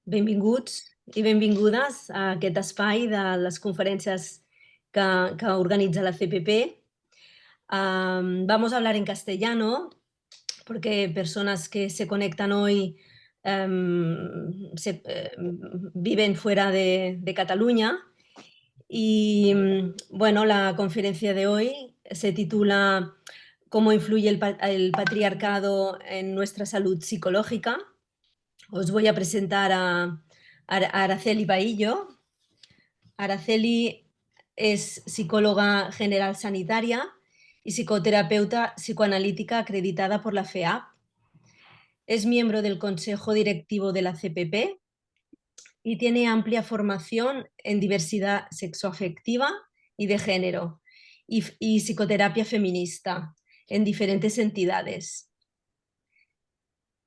Benvinguts i benvingudes a aquest espai de les conferències que organitza la CPP. Vamos a hablar en castellano porque personas que se conectan hoy viven fuera de Cataluña. Y bueno, la conferencia de hoy se titula ¿Cómo influye el patriarcado en nuestra salud psicológica? Os voy a presentar a Araceli Bahillo. Araceli es psicóloga general sanitaria y psicoterapeuta psicoanalítica acreditada por la FEAP. Es miembro del Consejo Directivo de la CPP y tiene amplia formación en diversidad sexoafectiva y de género y psicoterapia feminista en diferentes entidades.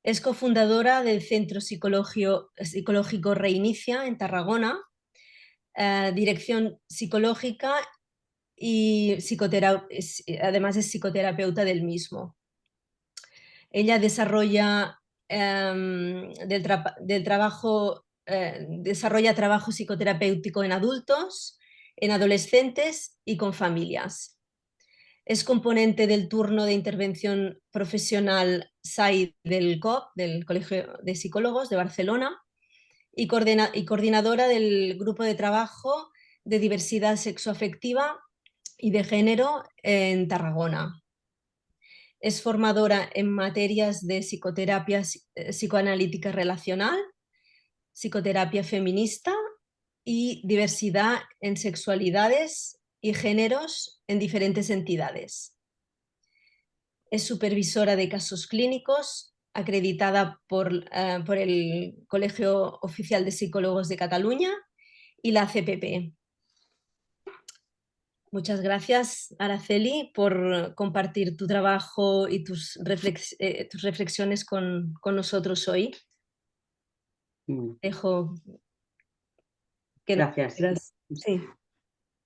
Es cofundadora del Centro Psicológico Reinicia en Tarragona, dirección psicológica y además es psicoterapeuta del mismo. Ella desarrolla, desarrolla trabajo psicoterapéutico en adultos, en adolescentes y con familias. Es componente del turno de intervención profesional SAI del COP, del Colegio de Psicólogos de Barcelona, y coordinadora del grupo de trabajo de diversidad sexoafectiva y de género en Tarragona. Es formadora en materias de psicoterapia psicoanalítica relacional, psicoterapia feminista y diversidad en sexualidades y géneros en diferentes entidades. Es supervisora de casos clínicos, acreditada por el Colegio Oficial de Psicólogos de Cataluña y la CPP. Muchas gracias, Araceli, por compartir tu trabajo y tus reflexiones con nosotros hoy. Dejo que Gracias. Sí.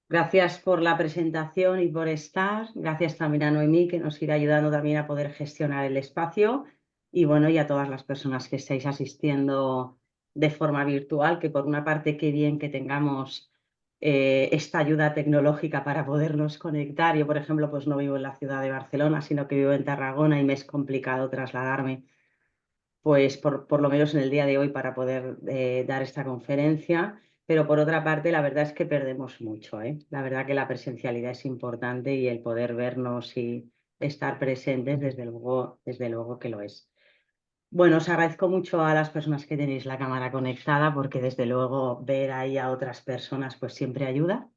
Gracias por la presentación y por estar. Gracias también a Noemí, que nos irá ayudando también a poder gestionar el espacio. Y bueno, y a todas las personas que estáis asistiendo de forma virtual, que por una parte qué bien que tengamos esta ayuda tecnológica para podernos conectar. Yo, por ejemplo, pues no vivo en la ciudad de Barcelona, sino que vivo en Tarragona y me es complicado trasladarme, pues por lo menos en el día de hoy, para poder dar esta conferencia. Pero por otra parte, la verdad es que perdemos mucho, ¿eh? La verdad que la presencialidad es importante y el poder vernos y estar presentes, desde luego que lo es. Bueno, os agradezco mucho a las personas que tenéis la cámara conectada, porque desde luego ver ahí a otras personas pues siempre ayuda.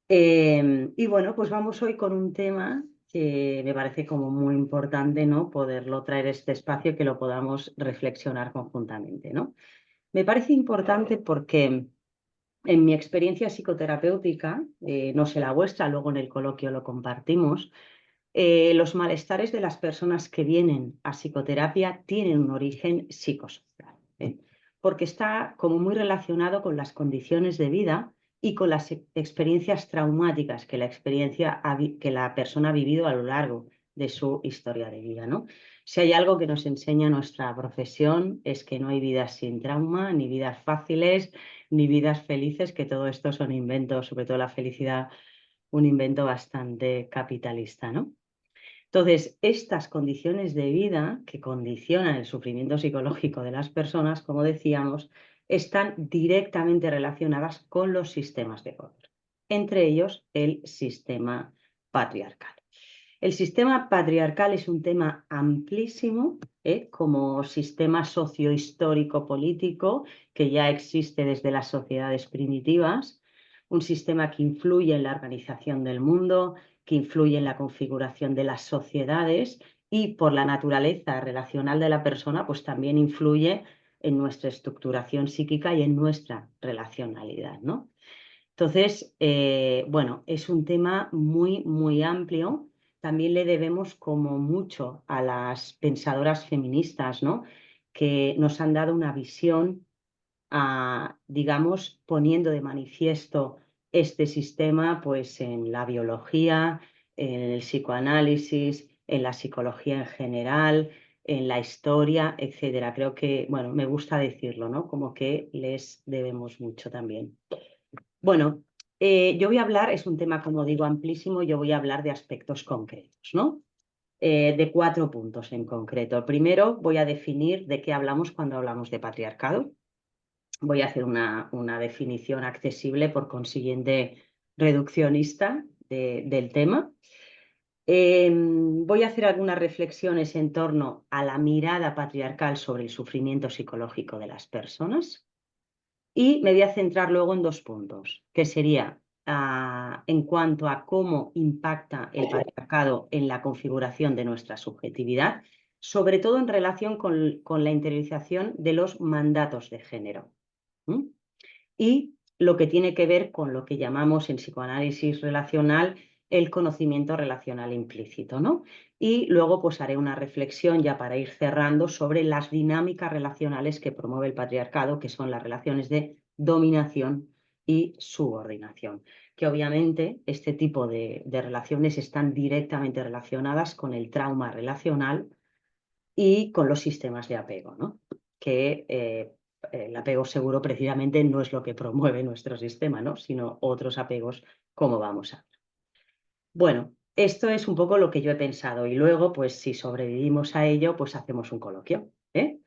Y bueno, pues vamos hoy con un tema que me parece como muy importante, ¿no? Poderlo traer a este espacio, que lo podamos reflexionar conjuntamente, ¿no? Me parece importante porque en mi experiencia psicoterapéutica, no sé la vuestra, luego en el coloquio lo compartimos, los malestares de las personas que vienen a psicoterapia tienen un origen psicosocial, ¿eh? Porque está como muy relacionado con las condiciones de vida y con las experiencias traumáticas que la persona ha vivido a lo largo de su historia de vida, ¿no? Si hay algo que nos enseña nuestra profesión, es que no hay vidas sin trauma, ni vidas fáciles, ni vidas felices, que todo esto son inventos, sobre todo la felicidad, un invento bastante capitalista, ¿no? Entonces, estas condiciones de vida que condicionan el sufrimiento psicológico de las personas, como decíamos, están directamente relacionadas con los sistemas de poder, entre ellos el sistema patriarcal. El sistema patriarcal es un tema amplísimo, como sistema sociohistórico-político que ya existe desde las sociedades primitivas, un sistema que influye en la organización del mundo, que influye en la configuración de las sociedades y, por la naturaleza relacional de la persona, pues también influye en nuestra estructuración psíquica y en nuestra relacionalidad, ¿no? Entonces, bueno, es un tema muy, muy amplio. También le debemos como mucho a las pensadoras feministas, ¿no? Que nos han dado una visión, digamos, poniendo de manifiesto este sistema pues en la biología, en el psicoanálisis, en la psicología en general, en la historia, etcétera. Creo que, bueno, me gusta decirlo, ¿no? Como que les debemos mucho también. Bueno, yo voy a hablar, es un tema, como digo, amplísimo, yo voy a hablar de aspectos concretos, ¿no? De 4 puntos en concreto. Primero, voy a definir de qué hablamos cuando hablamos de patriarcado. Voy a hacer una definición accesible, por consiguiente, reduccionista del tema. Voy a hacer algunas reflexiones en torno a la mirada patriarcal sobre el sufrimiento psicológico de las personas y me voy a centrar luego en 2 puntos, que sería en cuanto a cómo impacta el patriarcado en la configuración de nuestra subjetividad, sobre todo en relación con la interiorización de los mandatos de género. Y lo que tiene que ver con lo que llamamos en psicoanálisis relacional el conocimiento relacional implícito, ¿no? Y luego pues haré una reflexión ya para ir cerrando sobre las dinámicas relacionales que promueve el patriarcado, que son las relaciones de dominación y subordinación, que obviamente este tipo de relaciones están directamente relacionadas con el trauma relacional y con los sistemas de apego, ¿no? Que el apego seguro precisamente no es lo que promueve nuestro sistema, ¿no? Sino otros apegos, como vamos a ver. Bueno, esto es un poco lo que yo he pensado y luego, pues si sobrevivimos a ello, pues hacemos un coloquio, ¿eh?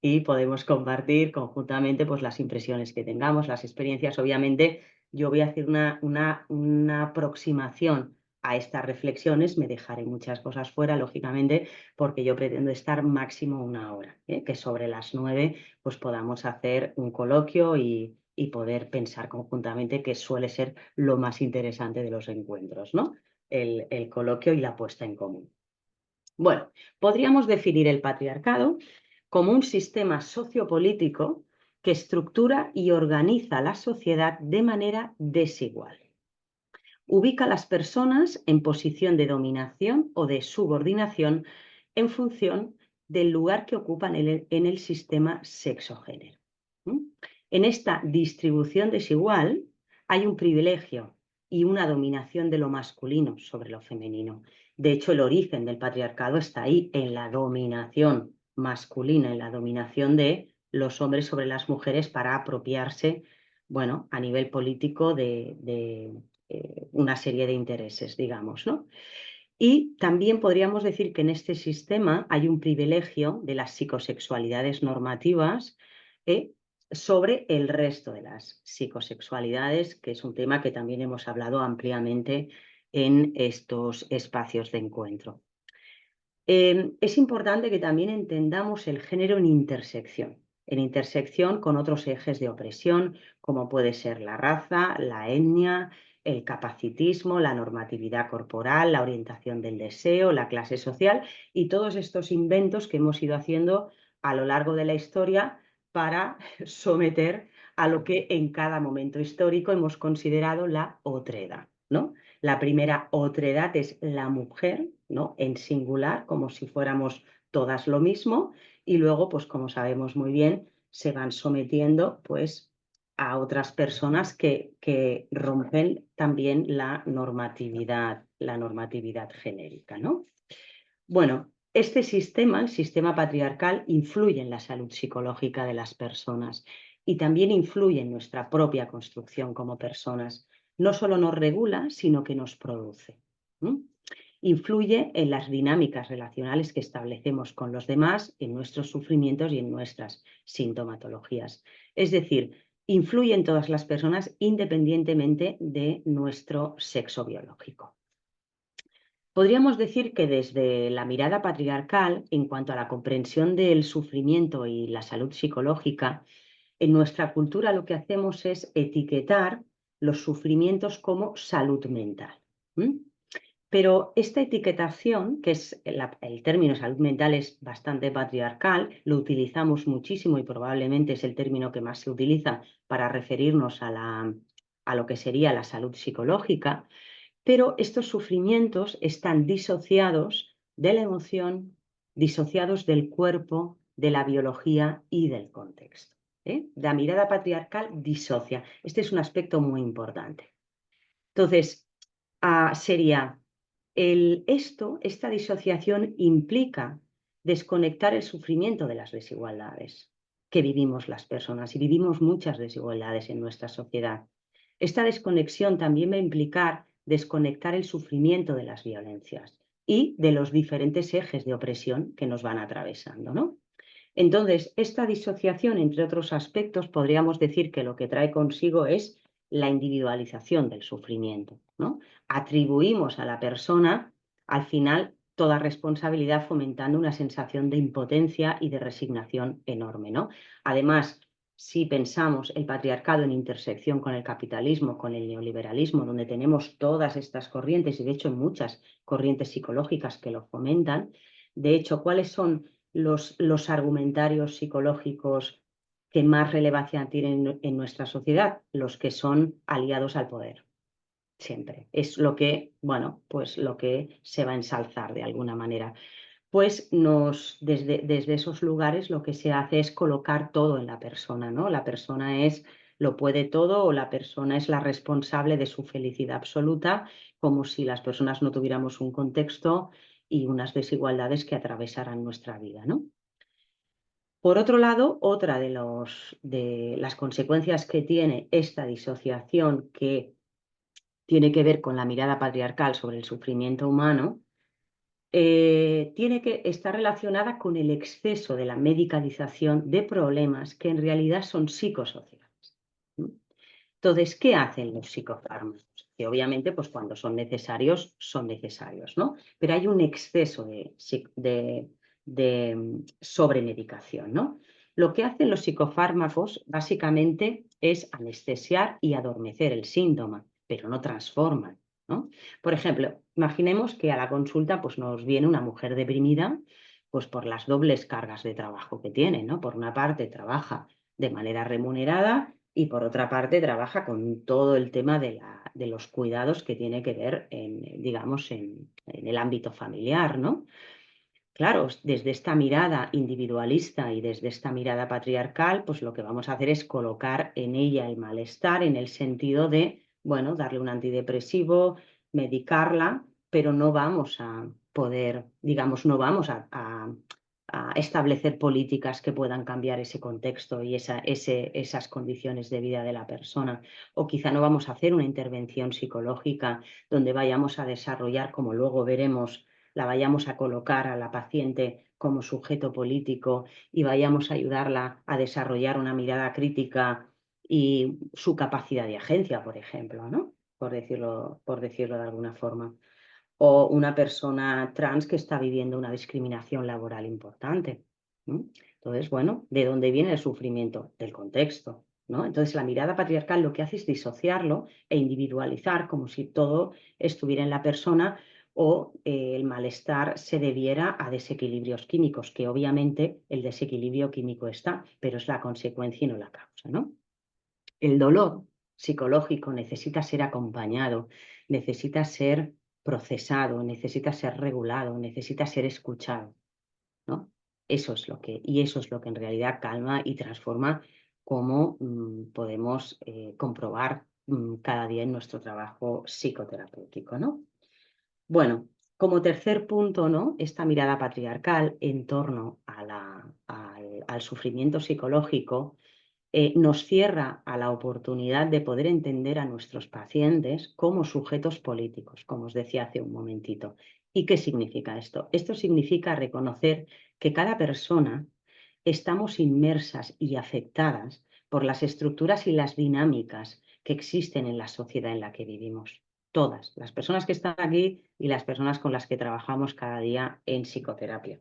Y podemos compartir conjuntamente pues las impresiones que tengamos, las experiencias. Obviamente, yo voy a hacer una aproximación a estas reflexiones, me dejaré muchas cosas fuera, lógicamente, porque yo pretendo estar máximo 1 hora, ¿eh? Que sobre las 9 pues podamos hacer un coloquio y poder pensar conjuntamente, que suele ser lo más interesante de los encuentros, ¿no? El coloquio y la puesta en común. Bueno, podríamos definir el patriarcado como un sistema sociopolítico que estructura y organiza la sociedad de manera desigual. Ubica a las personas en posición de dominación o de subordinación en función del lugar que ocupan en el sistema sexo-género. En esta distribución desigual hay un privilegio y una dominación de lo masculino sobre lo femenino. De hecho, el origen del patriarcado está ahí, en la dominación masculina, en la dominación de los hombres sobre las mujeres para apropiarse, bueno, a nivel político de una serie de intereses, digamos, ¿no? Y también podríamos decir que en este sistema hay un privilegio de las psicosexualidades normativas sobre el resto de las psicosexualidades, que es un tema que también hemos hablado ampliamente en estos espacios de encuentro. Es importante que también entendamos el género en intersección con otros ejes de opresión, como puede ser la raza, la etnia, el capacitismo, la normatividad corporal, la orientación del deseo, la clase social y todos estos inventos que hemos ido haciendo a lo largo de la historia para someter a lo que en cada momento histórico hemos considerado la otredad, ¿no? La primera otredad es la mujer, ¿no? En singular, como si fuéramos todas lo mismo, y luego, pues como sabemos muy bien, se van sometiendo pues a otras personas que rompen también la normatividad genérica, ¿no? Bueno, este sistema, el sistema patriarcal, influye en la salud psicológica de las personas y también influye en nuestra propia construcción como personas. No solo nos regula, sino que nos produce. Influye en las dinámicas relacionales que establecemos con los demás, en nuestros sufrimientos y en nuestras sintomatologías. Es decir, influye en todas las personas independientemente de nuestro sexo biológico. Podríamos decir que desde la mirada patriarcal, en cuanto a la comprensión del sufrimiento y la salud psicológica, en nuestra cultura lo que hacemos es etiquetar los sufrimientos como salud mental. Pero esta etiquetación, que es el término salud mental es bastante patriarcal, lo utilizamos muchísimo y probablemente es el término que más se utiliza para referirnos a lo que sería la salud psicológica, pero estos sufrimientos están disociados de la emoción, disociados del cuerpo, de la biología y del contexto. La mirada patriarcal disocia. Este es un aspecto muy importante. Entonces, sería esta disociación implica desconectar el sufrimiento de las desigualdades que vivimos las personas, y vivimos muchas desigualdades en nuestra sociedad. Esta desconexión también va a implicar desconectar el sufrimiento de las violencias y de los diferentes ejes de opresión que nos van atravesando, ¿no? Entonces, esta disociación, entre otros aspectos, podríamos decir que lo que trae consigo es la individualización del sufrimiento, ¿no? Atribuimos a la persona, al final, toda responsabilidad, fomentando una sensación de impotencia y de resignación enorme, ¿no? Además, si pensamos el patriarcado en intersección con el capitalismo, con el neoliberalismo, donde tenemos todas estas corrientes, y de hecho muchas corrientes psicológicas que lo fomentan, de hecho, ¿cuáles son los argumentarios psicológicos que más relevancia tienen en nuestra sociedad? Los que son aliados al poder, siempre. Es lo que, bueno, pues lo que se va a ensalzar de alguna manera. Pues desde esos lugares lo que se hace es colocar todo en la persona, ¿no? La persona lo puede todo, o la persona es la responsable de su felicidad absoluta, como si las personas no tuviéramos un contexto y unas desigualdades que atravesaran nuestra vida, ¿no? Por otro lado, otra de las consecuencias que tiene esta disociación, que tiene que ver con la mirada patriarcal sobre el sufrimiento humano, tiene que estar relacionada con el exceso de la medicalización de problemas que en realidad son psicosociales, ¿no? Entonces, ¿qué hacen los psicofármacos? Que obviamente, pues cuando son necesarios, ¿no? Pero hay un exceso de sobremedicación, ¿no? Lo que hacen los psicofármacos básicamente es anestesiar y adormecer el síntoma, pero no transforman, ¿no? Por ejemplo, imaginemos que a la consulta pues, nos viene una mujer deprimida, pues por las dobles cargas de trabajo que tiene, ¿no? Por una parte trabaja de manera remunerada, y por otra parte trabaja con todo el tema de los cuidados que tiene que ver digamos, en el ámbito familiar, ¿no? Claro, desde esta mirada individualista y desde esta mirada patriarcal, pues lo que vamos a hacer es colocar en ella el malestar, en el sentido de, bueno, darle un antidepresivo, medicarla, pero no vamos a poder, digamos, no vamos a establecer políticas que puedan cambiar ese contexto y esas condiciones de vida de la persona. O quizá no vamos a hacer una intervención psicológica donde vayamos a desarrollar, como luego veremos, la vayamos a colocar a la paciente como sujeto político y vayamos a ayudarla a desarrollar una mirada crítica y su capacidad de agencia, por ejemplo, ¿no? Por decirlo de alguna forma. O una persona trans que está viviendo una discriminación laboral importante, ¿no? Entonces, bueno, ¿de dónde viene el sufrimiento? Del contexto, ¿no? Entonces, la mirada patriarcal lo que hace es disociarlo e individualizar, como si todo estuviera en la persona, o el malestar se debiera a desequilibrios químicos, que obviamente el desequilibrio químico está, pero es la consecuencia y no la causa, ¿no? El dolor psicológico necesita ser acompañado, necesita ser procesado, necesita ser regulado, necesita ser escuchado, ¿no? Eso es lo que en realidad calma y transforma, como podemos comprobar cada día en nuestro trabajo psicoterapéutico, ¿no? Bueno, como tercer punto, ¿no? Esta mirada patriarcal en torno al sufrimiento psicológico nos cierra a la oportunidad de poder entender a nuestros pacientes como sujetos políticos, como os decía hace un momentito. ¿Y qué significa esto? Esto significa reconocer que cada persona estamos inmersas y afectadas por las estructuras y las dinámicas que existen en la sociedad en la que vivimos. Todas, las personas que están aquí y las personas con las que trabajamos cada día en psicoterapia.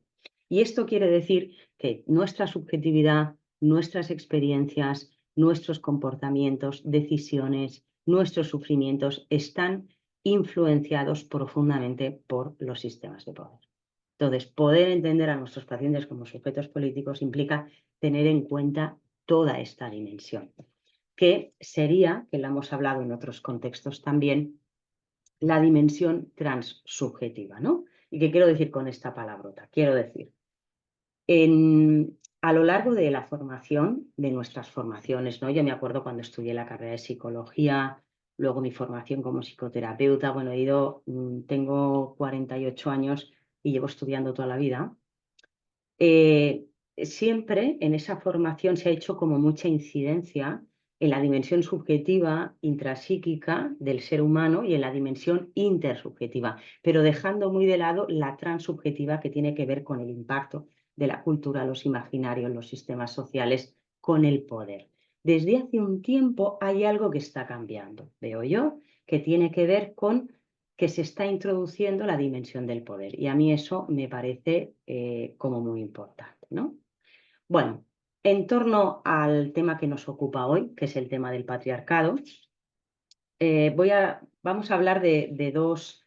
Y esto quiere decir que nuestra subjetividad, nuestras experiencias, nuestros comportamientos, decisiones, nuestros sufrimientos están influenciados profundamente por los sistemas de poder. Entonces, poder entender a nuestros pacientes como sujetos políticos implica tener en cuenta toda esta dimensión, que sería, que la hemos hablado en otros contextos también, la dimensión transsubjetiva, ¿no? ¿Y qué quiero decir con esta palabrota? Quiero decir, a lo largo de la formación, de nuestras formaciones, ¿no? Yo me acuerdo cuando estudié la carrera de psicología, luego mi formación como psicoterapeuta, bueno, tengo 48 años y llevo estudiando toda la vida. Siempre en esa formación se ha hecho como mucha incidencia en la dimensión subjetiva intrapsíquica del ser humano y en la dimensión intersubjetiva, pero dejando muy de lado la transubjetiva que tiene que ver con el impacto de la cultura, los imaginarios, los sistemas sociales, con el poder. Desde hace un tiempo hay algo que está cambiando, veo yo, que tiene que ver con que se está introduciendo la dimensión del poder. Y a mí eso me parece como muy importante, ¿no? Bueno, en torno al tema que nos ocupa hoy, que es el tema del patriarcado, vamos a hablar de dos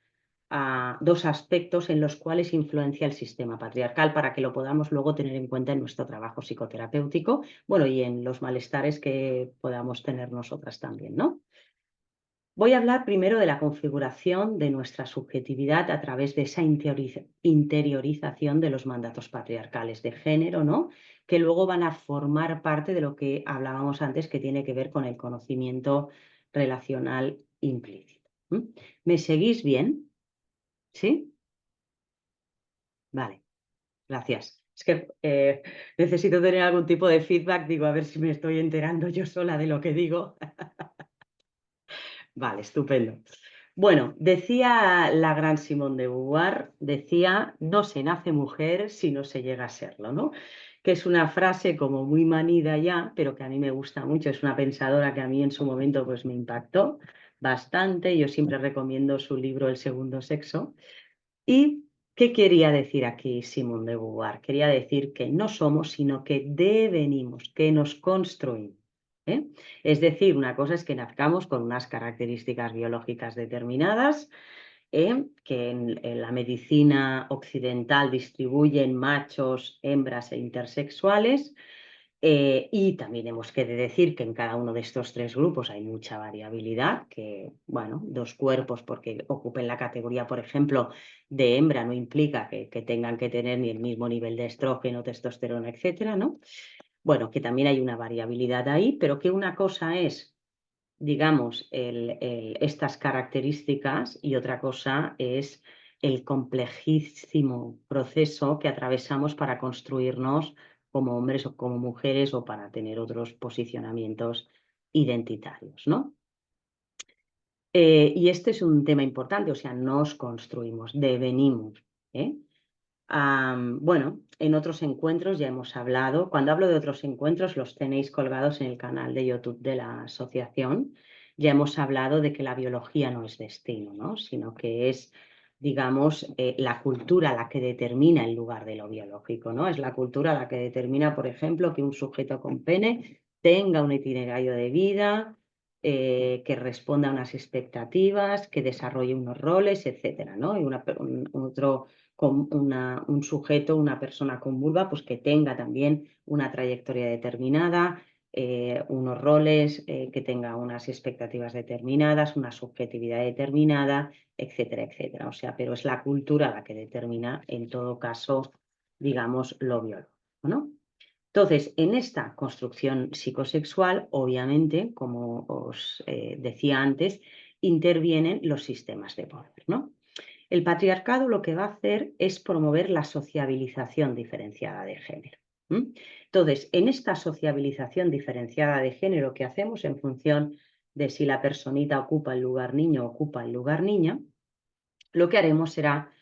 aspectos en los cuales influencia el sistema patriarcal para que lo podamos luego tener en cuenta en nuestro trabajo psicoterapéutico, bueno, y en los malestares que podamos tener nosotras también, ¿no? Voy a hablar primero de la configuración de nuestra subjetividad a través de esa interiorización de los mandatos patriarcales de género, ¿no? Que luego van a formar parte de lo que hablábamos antes, que tiene que ver con el conocimiento relacional implícito. ¿Me seguís bien? ¿Sí? Vale, gracias. Es que necesito tener algún tipo de feedback, digo, a ver si me estoy enterando yo sola de lo que digo. Vale, estupendo. Bueno, decía la gran Simone de Beauvoir, decía, no se nace mujer si no se llega a serlo, ¿no? Que es una frase como muy manida ya, pero que a mí me gusta mucho, es una pensadora que a mí en su momento pues me impactó bastante, yo siempre recomiendo su libro El segundo sexo. ¿Y qué quería decir aquí Simone de Beauvoir? Quería decir que no somos, sino que devenimos, que nos construimos. ¿Eh? Es decir, una cosa es que nazcamos con unas características biológicas determinadas, que en la medicina occidental distribuyen machos, hembras e intersexuales. Y también hemos que decir que en cada uno de estos tres grupos hay mucha variabilidad, que, bueno, dos cuerpos porque ocupen la categoría, por ejemplo, de hembra no implica que tengan que tener ni el mismo nivel de estrógeno, testosterona, etcétera, ¿no? Bueno, que también hay una variabilidad ahí, pero que una cosa es, digamos, estas características y otra cosa es el complejísimo proceso que atravesamos para construirnos como hombres o como mujeres o para tener otros posicionamientos identitarios, ¿no? Y este es un tema importante, o sea, nos construimos, devenimos, ¿eh? Bueno, en otros encuentros ya hemos hablado. Cuando hablo de otros encuentros, los tenéis colgados en el canal de YouTube de la asociación. Ya hemos hablado de que la biología no es destino, ¿no? Sino que es, digamos, la cultura la que determina el lugar de lo biológico, ¿no? Es la cultura la que determina, por ejemplo, que un sujeto con pene tenga un itinerario de vida, que responda a unas expectativas, que desarrolle unos roles, etcétera, ¿no? Y un sujeto, una persona con vulva, pues que tenga también una trayectoria determinada, unos roles, que tenga unas expectativas determinadas, una subjetividad determinada, etcétera, etcétera. O sea, pero es la cultura la que determina, en todo caso, digamos, lo biológico, ¿no? Entonces, en esta construcción psicosexual, obviamente, como os decía antes, intervienen los sistemas de poder, ¿no? El patriarcado lo que va a hacer es promover la sociabilización diferenciada de género. Entonces, en esta sociabilización diferenciada de género que hacemos en función de si la personita ocupa el lugar niño o ocupa el lugar niña, lo que haremos será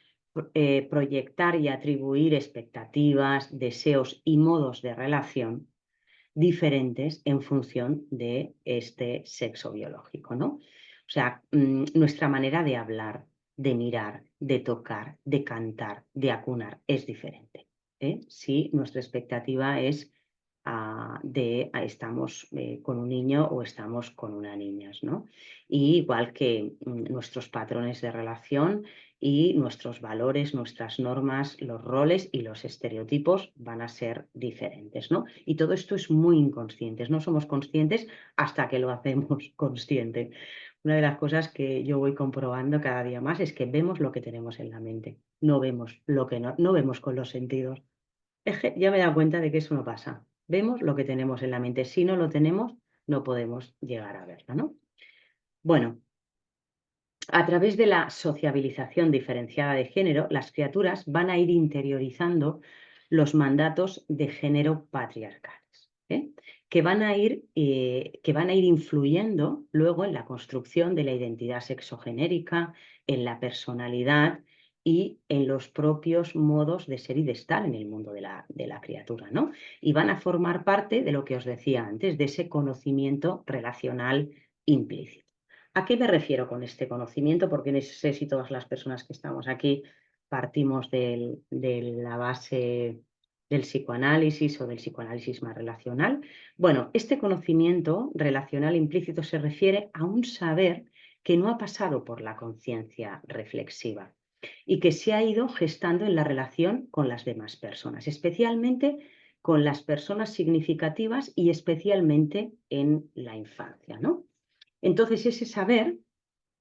proyectar y atribuir expectativas, deseos y modos de relación diferentes en función de este sexo biológico, ¿no? O sea, nuestra manera de hablar, de mirar, de tocar, de cantar, de acunar es diferente. Si nuestra expectativa es estamos con un niño o estamos con una niña, ¿no? Y igual que nuestros patrones de relación y nuestros valores, nuestras normas, los roles y los estereotipos van a ser diferentes, ¿no? Y todo esto es muy inconsciente, no somos conscientes hasta que lo hacemos consciente. Una de las cosas que yo voy comprobando cada día más es que vemos lo que tenemos en la mente, no vemos lo que no vemos con los sentidos. Ya me he dado cuenta de que eso no pasa. Vemos lo que tenemos en la mente. Si no lo tenemos, no podemos llegar a verlo, ¿no? Bueno, a través de la sociabilización diferenciada de género, las criaturas van a ir interiorizando los mandatos de género patriarcales, que van a ir influyendo luego en la construcción de la identidad sexogenérica, en la personalidad y en los propios modos de ser y de estar en el mundo de la criatura, ¿no? Y van a formar parte de lo que os decía antes, de ese conocimiento relacional implícito. ¿A qué me refiero con este conocimiento? Porque no sé si todas las personas que estamos aquí partimos de la base del psicoanálisis o del psicoanálisis más relacional. Bueno, este conocimiento relacional implícito se refiere a un saber que no ha pasado por la conciencia reflexiva y que se ha ido gestando en la relación con las demás personas, especialmente con las personas significativas y especialmente en la infancia, ¿no? Entonces, ese saber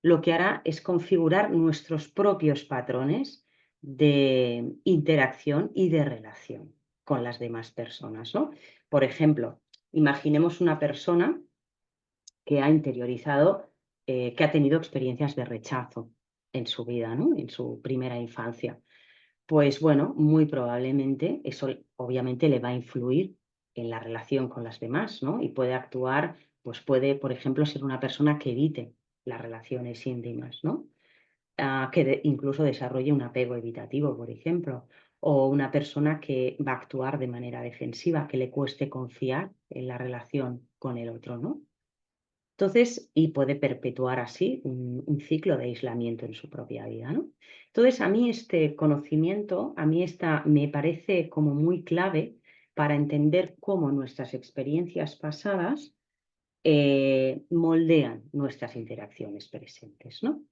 lo que hará es configurar nuestros propios patrones de interacción y de relación con las demás personas, ¿no? Por ejemplo, imaginemos una persona que ha interiorizado, que ha tenido experiencias de rechazo en su vida, ¿no? En su primera infancia. Pues bueno, muy probablemente eso obviamente le va a influir en la relación con las demás, ¿no? Y puede actuar, pues puede, por ejemplo, ser una persona que evite las relaciones íntimas, ¿no? Incluso desarrolle un apego evitativo, por ejemplo, o una persona que va a actuar de manera defensiva, que le cueste confiar en la relación con el otro, ¿no? Entonces, y puede perpetuar así un ciclo de aislamiento en su propia vida, ¿no? Entonces, a mí este conocimiento, me parece como muy clave para entender cómo nuestras experiencias pasadas moldean nuestras interacciones presentes, ¿no?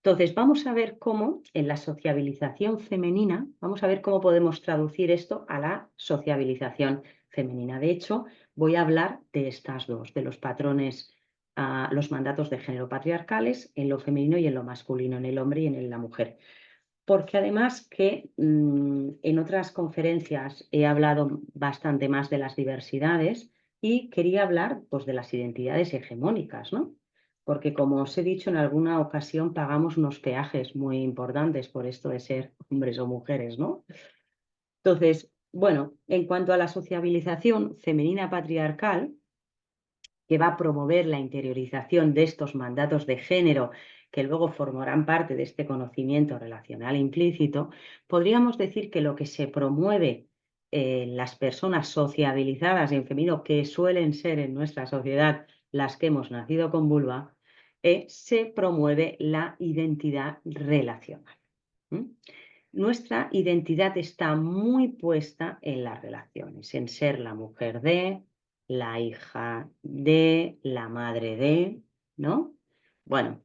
Entonces, vamos a ver cómo en la sociabilización femenina, vamos a ver cómo podemos traducir esto a la sociabilización femenina. De hecho, voy a hablar de estas dos, de los patrones, los mandatos de género patriarcales en lo femenino y en lo masculino, en el hombre y en la mujer. Porque además que en otras conferencias he hablado bastante más de las diversidades y quería hablar pues, de las identidades hegemónicas, ¿no? Porque como os he dicho en alguna ocasión, pagamos unos peajes muy importantes por esto de ser hombres o mujeres, ¿no? Entonces, bueno, en cuanto a la sociabilización femenina patriarcal, que va a promover la interiorización de estos mandatos de género que luego formarán parte de este conocimiento relacional implícito, podríamos decir que lo que se promueve en las personas sociabilizadas en femenino, que suelen ser en nuestra sociedad las que hemos nacido con vulva, se promueve la identidad relacional. Nuestra identidad está muy puesta en las relaciones, en ser la mujer de, la hija de, la madre de, ¿no? Bueno,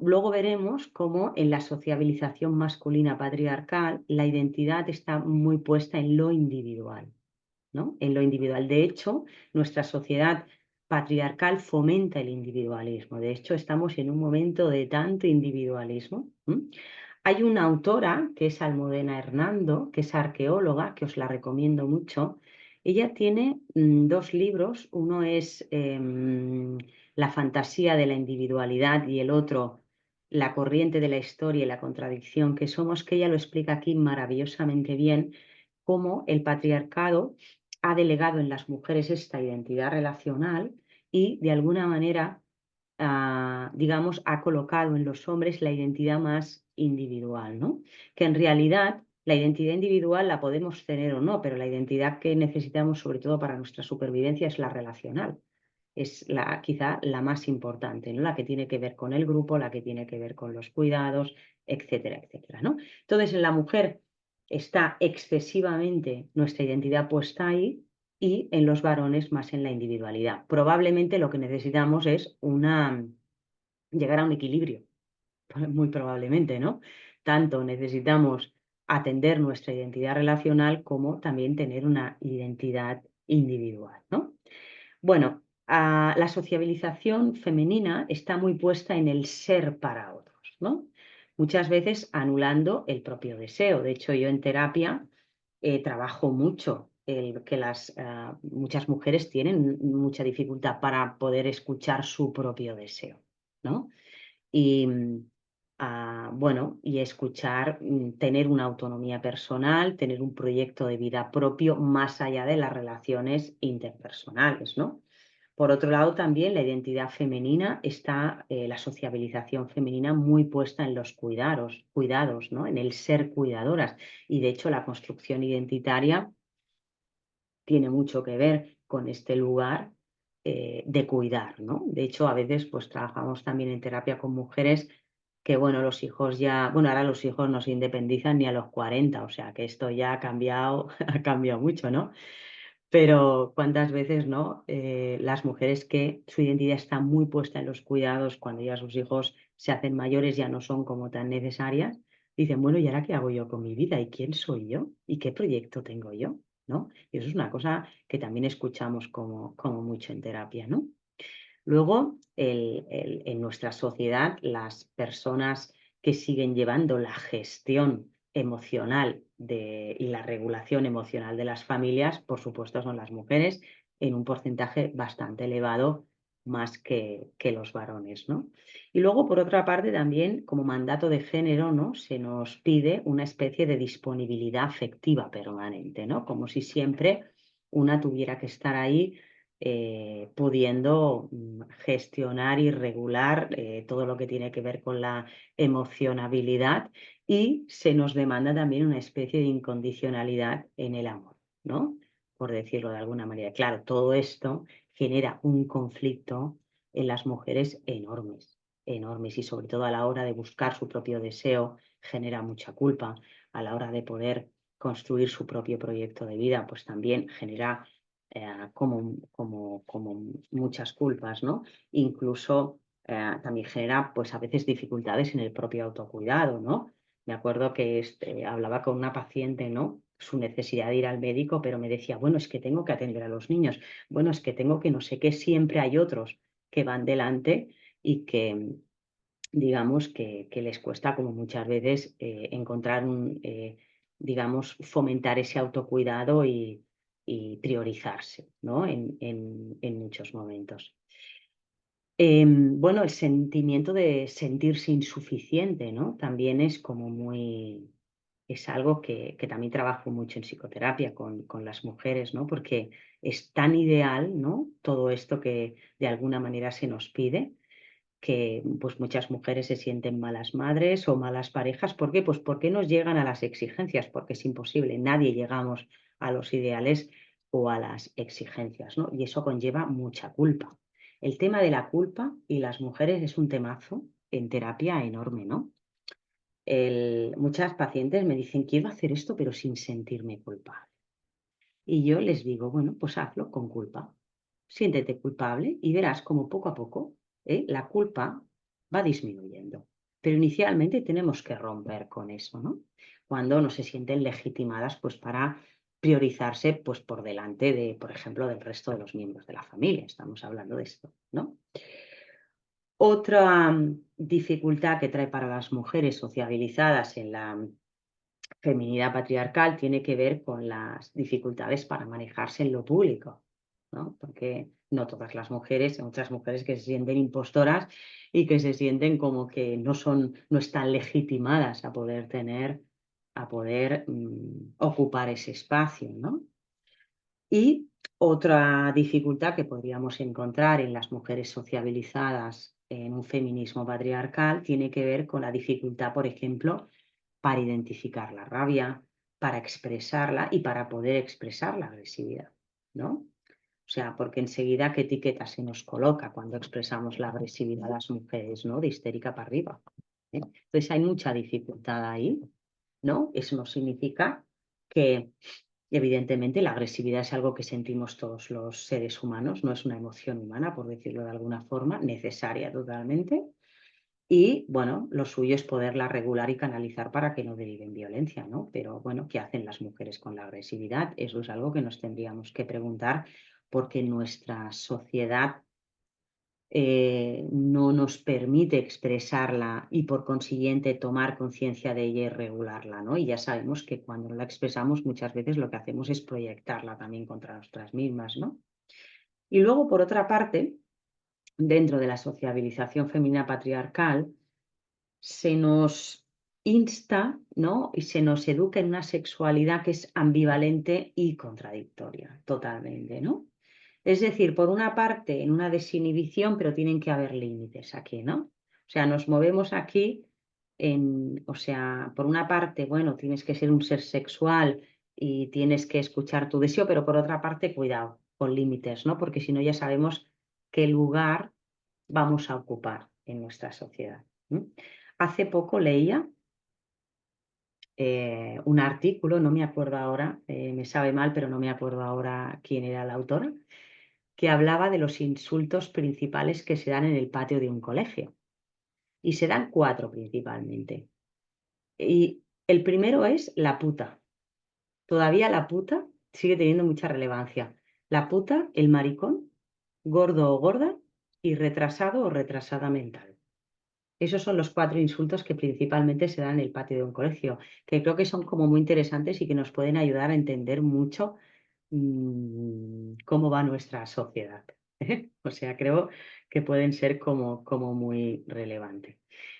luego veremos cómo en la sociabilización masculina patriarcal la identidad está muy puesta en lo individual, ¿no? En lo individual. De hecho, nuestra sociedad patriarcal fomenta el individualismo. De hecho, estamos en un momento de tanto individualismo. Hay una autora que es Almudena Hernando, que es arqueóloga, que os la recomiendo mucho. Ella tiene dos libros, uno es La fantasía de la individualidad y el otro La corriente de la historia y la contradicción que somos, que ella lo explica aquí maravillosamente bien, cómo el patriarcado ha delegado en las mujeres esta identidad relacional y de alguna manera digamos, ha colocado en los hombres la identidad más individual, ¿no? Que en realidad la identidad individual la podemos tener o no, pero la identidad que necesitamos sobre todo para nuestra supervivencia es la relacional. Es quizá la más importante, ¿no? La que tiene que ver con el grupo, la que tiene que ver con los cuidados, etcétera, etcétera, ¿no? Entonces, en la mujer está excesivamente nuestra identidad puesta ahí y en los varones más en la individualidad. Probablemente lo que necesitamos es llegar a un equilibrio, muy probablemente, ¿no? Tanto necesitamos atender nuestra identidad relacional como también tener una identidad individual, ¿no? Bueno, la sociabilización femenina está muy puesta en el ser para otros, ¿no? Muchas veces anulando el propio deseo. De hecho, yo en terapia trabajo mucho el que muchas mujeres tienen mucha dificultad para poder escuchar su propio deseo, ¿no? Y bueno, y escuchar, tener una autonomía personal, tener un proyecto de vida propio más allá de las relaciones interpersonales, ¿no? Por otro lado, también la identidad femenina está, la sociabilización femenina muy puesta en los cuidados, ¿no? En el ser cuidadoras. Y de hecho, la construcción identitaria tiene mucho que ver con este lugar de cuidar, ¿no? De hecho, a veces pues trabajamos también en terapia con mujeres que, bueno, los hijos ya, bueno, ahora los hijos no se independizan ni a los 40, o sea que esto ya ha cambiado, ha cambiado mucho, ¿no? Pero cuántas veces, ¿no? Las mujeres que su identidad está muy puesta en los cuidados, cuando ya sus hijos se hacen mayores, ya no son como tan necesarias, dicen, bueno, ¿y ahora qué hago yo con mi vida? ¿Y quién soy yo? ¿Y qué proyecto tengo yo? ¿No? Y eso es una cosa que también escuchamos como mucho en terapia, ¿no? Luego, en nuestra sociedad, las personas que siguen llevando la gestión emocional y la regulación emocional de las familias, por supuesto, son las mujeres, en un porcentaje bastante elevado, más que los varones, ¿no? Y luego, por otra parte, también como mandato de género, ¿no? Se nos pide una especie de disponibilidad afectiva permanente, ¿no? Como si siempre una tuviera que estar ahí pudiendo gestionar y regular todo lo que tiene que ver con la emocionabilidad, y se nos demanda también una especie de incondicionalidad en el amor, ¿no? Por decirlo de alguna manera. Claro, todo esto genera un conflicto en las mujeres enormes, enormes, y sobre todo a la hora de buscar su propio deseo genera mucha culpa, a la hora de poder construir su propio proyecto de vida, pues también genera como muchas culpas, ¿no? Incluso también genera, pues a veces dificultades en el propio autocuidado, ¿no? Me acuerdo que hablaba con una paciente, ¿no? Su necesidad de ir al médico, pero me decía, bueno, es que tengo que atender a los niños, bueno, es que tengo que no sé qué, siempre hay otros que van delante y que, digamos, que les cuesta como muchas veces encontrar digamos, fomentar ese autocuidado y priorizarse, ¿no? En muchos momentos. Bueno, el sentimiento de sentirse insuficiente, ¿no? También es como es algo que también trabajo mucho en psicoterapia con las mujeres, ¿no? Porque es tan ideal, ¿no? Todo esto que de alguna manera se nos pide, que pues muchas mujeres se sienten malas madres o malas parejas. ¿Por qué? Pues porque nos llegan a las exigencias, porque es imposible, nadie llegamos a los ideales o a las exigencias, ¿no? Y eso conlleva mucha culpa. El tema de la culpa y las mujeres es un temazo en terapia enorme, ¿no? Muchas pacientes me dicen, quiero hacer esto pero sin sentirme culpable. Y yo les digo, bueno, pues hazlo con culpa. Siéntete culpable y verás como poco a poco la culpa va disminuyendo. Pero inicialmente tenemos que romper con eso, ¿no? Cuando no se sienten legitimadas pues para priorizarse pues por delante de, por ejemplo, del resto de los miembros de la familia. Estamos hablando de esto, ¿no? Otra dificultad que trae para las mujeres sociabilizadas en la feminidad patriarcal tiene que ver con las dificultades para manejarse en lo público, ¿no? Porque no todas las mujeres, hay muchas mujeres que se sienten impostoras y que se sienten como que no están legitimadas a poder ocupar ese espacio, ¿no? Y otra dificultad que podríamos encontrar en las mujeres sociabilizadas en un feminismo patriarcal tiene que ver con la dificultad, por ejemplo, para identificar la rabia, para expresarla y para poder expresar la agresividad, ¿no? O sea, porque enseguida qué etiqueta se nos coloca cuando expresamos la agresividad a las mujeres, ¿no? De histérica para arriba, ¿eh? Entonces hay mucha dificultad ahí, ¿no? Eso no significa que, evidentemente, la agresividad es algo que sentimos todos los seres humanos, no es una emoción humana, por decirlo de alguna forma, necesaria totalmente. Y bueno, lo suyo es poderla regular y canalizar para que no derive en violencia, ¿no? Pero bueno, ¿qué hacen las mujeres con la agresividad? Eso es algo que nos tendríamos que preguntar, porque nuestra sociedad no nos permite expresarla y por consiguiente tomar conciencia de ella y regularla, ¿no? Y ya sabemos que cuando no la expresamos muchas veces lo que hacemos es proyectarla también contra nosotras mismas, ¿no? Y luego, por otra parte, dentro de la sociabilización femenina patriarcal, se nos insta, ¿no? Y se nos educa en una sexualidad que es ambivalente y contradictoria, totalmente, ¿no? Es decir, por una parte, en una desinhibición, pero tienen que haber límites aquí, ¿no? O sea, nos movemos aquí o sea, por una parte, bueno, tienes que ser un ser sexual y tienes que escuchar tu deseo, pero por otra parte, cuidado, con límites, ¿no? Porque si no ya sabemos qué lugar vamos a ocupar en nuestra sociedad. Hace poco leía un artículo, no me acuerdo ahora, me sabe mal, pero no me acuerdo ahora quién era la autora, que hablaba de los insultos principales que se dan en el patio de un colegio. Y se dan 4 principalmente. Y el primero es la puta. Todavía la puta sigue teniendo mucha relevancia. La puta, el maricón, gordo o gorda y retrasado o retrasada mental. Esos son los 4 insultos que principalmente se dan en el patio de un colegio, que creo que son como muy interesantes y que nos pueden ayudar a entender mucho cómo va nuestra sociedad. O sea, creo que pueden ser como muy relevantes.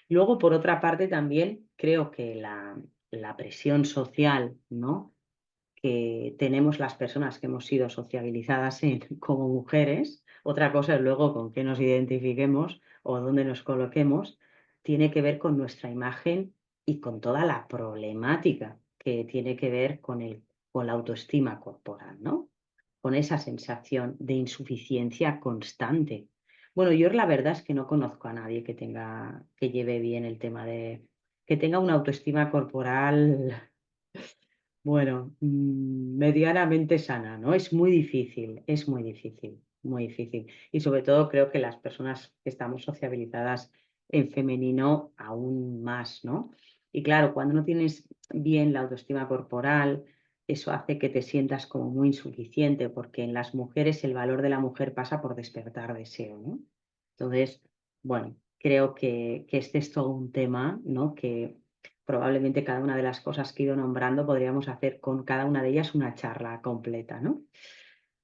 Luego, por otra parte, también creo que la presión social, ¿no? Que tenemos las personas que hemos sido sociabilizadas como mujeres, otra cosa es luego con qué nos identifiquemos o dónde nos coloquemos, tiene que ver con nuestra imagen y con toda la problemática que tiene que ver con la autoestima corporal, ¿no? Con esa sensación de insuficiencia constante. Bueno, yo la verdad es que no conozco a nadie que lleve bien el tema que tenga una autoestima corporal, bueno, medianamente sana, ¿no? Es muy difícil, muy difícil. Y sobre todo creo que las personas que estamos sociabilizadas en femenino aún más, ¿no? Y claro, cuando no tienes bien la autoestima corporal, eso hace que te sientas como muy insuficiente, porque en las mujeres el valor de la mujer pasa por despertar deseo, ¿no? Entonces, bueno, creo que este es todo un tema, ¿no? Que probablemente cada una de las cosas que he ido nombrando podríamos hacer con cada una de ellas una charla completa, ¿no?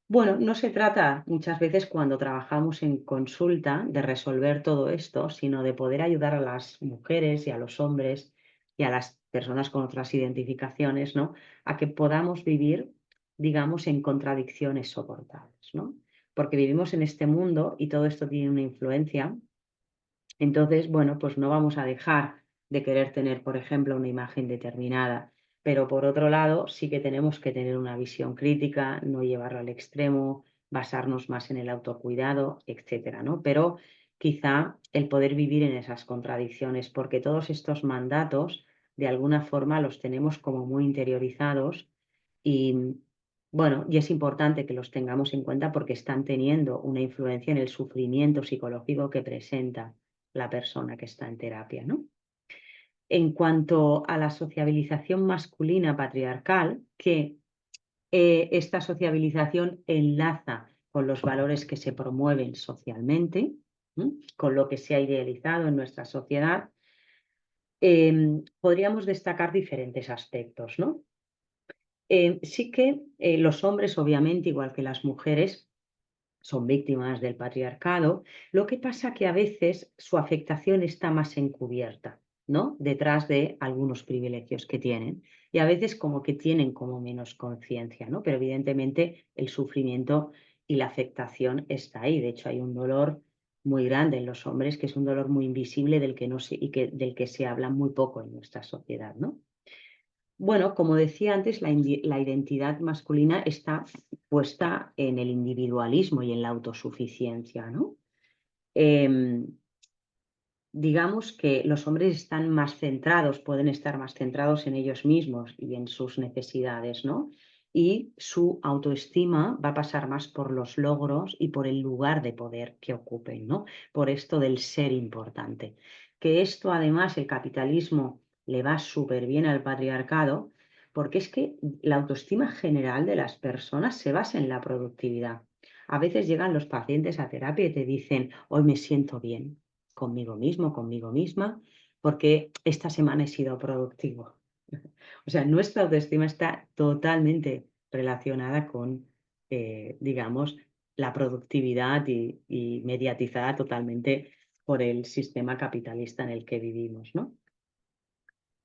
Bueno, no se trata muchas veces cuando trabajamos en consulta de resolver todo esto, sino de poder ayudar a las mujeres y a los hombres y a las personas con otras identificaciones, ¿no? A que podamos vivir, digamos, en contradicciones soportables, ¿no? Porque vivimos en este mundo y todo esto tiene una influencia. Entonces, bueno, pues no vamos a dejar de querer tener, por ejemplo, una imagen determinada, pero por otro lado sí que tenemos que tener una visión crítica, no llevarlo al extremo, basarnos más en el autocuidado, etcétera, ¿no? Pero quizá el poder vivir en esas contradicciones, porque todos estos mandatos, de alguna forma, los tenemos como muy interiorizados y, bueno, y es importante que los tengamos en cuenta porque están teniendo una influencia en el sufrimiento psicológico que presenta la persona que está en terapia, ¿no? En cuanto a la sociabilización masculina patriarcal, que esta sociabilización enlaza con los valores que se promueven socialmente, ¿m? Con lo que se ha idealizado en nuestra sociedad, podríamos destacar diferentes aspectos, ¿no? Sí que los hombres, obviamente, igual que las mujeres, son víctimas del patriarcado, lo que pasa que a veces su afectación está más encubierta, ¿no? Detrás de algunos privilegios que tienen. Y a veces como que tienen como menos conciencia, ¿no? Pero evidentemente el sufrimiento y la afectación está ahí. De hecho, hay un dolor muy grande en los hombres, que es un dolor muy invisible del que no se, y que, del que se habla muy poco en nuestra sociedad, ¿no? Bueno, como decía antes, la identidad masculina está puesta en el individualismo y en la autosuficiencia, ¿no? Em, digamos que los hombres están más centrados, pueden estar más centrados en ellos mismos y en sus necesidades, ¿no? Y su autoestima va a pasar más por los logros y por el lugar de poder que ocupen, ¿no? Por esto del ser importante. Que esto además el capitalismo le va súper bien al patriarcado, porque es que la autoestima general de las personas se basa en la productividad. A veces llegan los pacientes a terapia y te dicen, hoy me siento bien conmigo mismo, conmigo misma, porque esta semana he sido productivo. O sea, nuestra autoestima está totalmente relacionada con, digamos, la productividad y mediatizada totalmente por el sistema capitalista en el que vivimos, ¿no?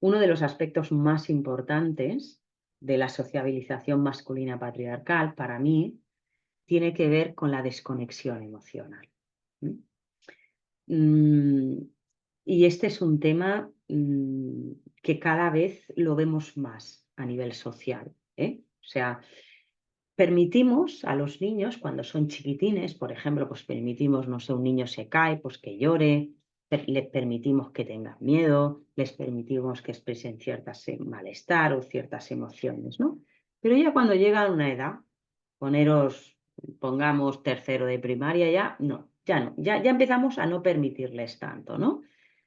Uno de los aspectos más importantes de la sociabilización masculina patriarcal, para mí, tiene que ver con la desconexión emocional. Y este es un tema que cada vez lo vemos más a nivel social, ¿eh? O sea, permitimos a los niños cuando son chiquitines, por ejemplo, pues permitimos, no sé, un niño se cae, pues que llore, les permitimos que tengan miedo, les permitimos que expresen ciertas malestar o ciertas emociones, ¿no? Pero ya cuando llegan a una edad, pongamos tercero de primaria ya, no, ya empezamos a no permitirles tanto, ¿no?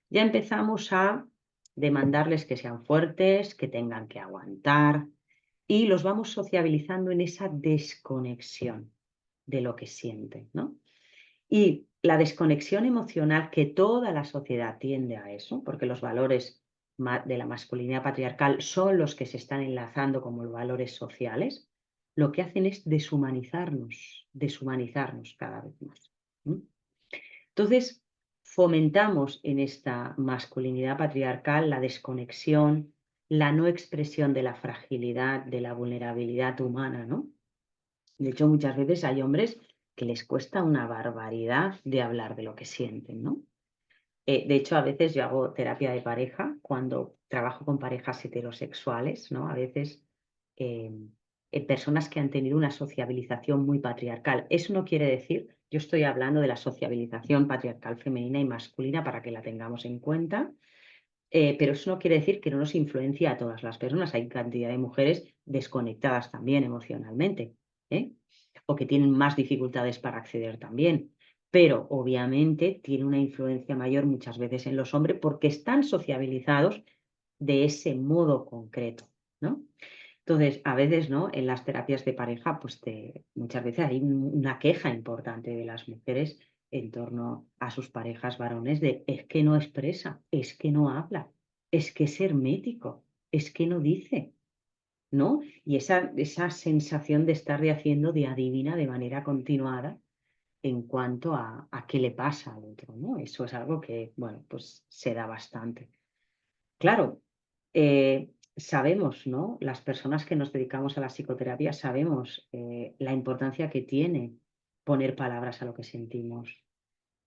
Ya empezamos a demandarles que sean fuertes, que tengan que aguantar, y los vamos sociabilizando en esa desconexión de lo que sienten, ¿no? Y la desconexión emocional, que toda la sociedad tiende a eso, porque los valores de la masculinidad patriarcal son los que se están enlazando como los valores sociales, lo que hacen es deshumanizarnos cada vez más. Entonces, fomentamos en esta masculinidad patriarcal la desconexión, la no expresión de la fragilidad, de la vulnerabilidad humana, ¿no? De hecho, muchas veces hay hombres que les cuesta una barbaridad de hablar de lo que sienten, ¿no? De hecho, a veces yo hago terapia de pareja cuando trabajo con parejas heterosexuales, ¿no? A veces eh, personas que han tenido una sociabilización muy patriarcal. Eso no quiere decir, yo estoy hablando de la sociabilización patriarcal femenina y masculina para que la tengamos en cuenta, pero eso no quiere decir que no nos influencia a todas las personas. Hay cantidad de mujeres desconectadas también emocionalmente, ¿eh? O que tienen más dificultades para acceder también. Pero obviamente tiene una influencia mayor muchas veces en los hombres porque están sociabilizados de ese modo concreto, ¿no? Entonces, a veces, ¿no? En las terapias de pareja, pues muchas veces hay una queja importante de las mujeres en torno a sus parejas varones de es que no expresa, es que no habla, es que es hermético, es que no dice, ¿no? Y esa sensación de estar rehaciendo de adivina de manera continuada en cuanto a qué le pasa al otro, ¿no? Eso es algo que, bueno, pues se da bastante. Claro, sabemos, ¿no? Las personas que nos dedicamos a la psicoterapia sabemos la importancia que tiene poner palabras a lo que sentimos,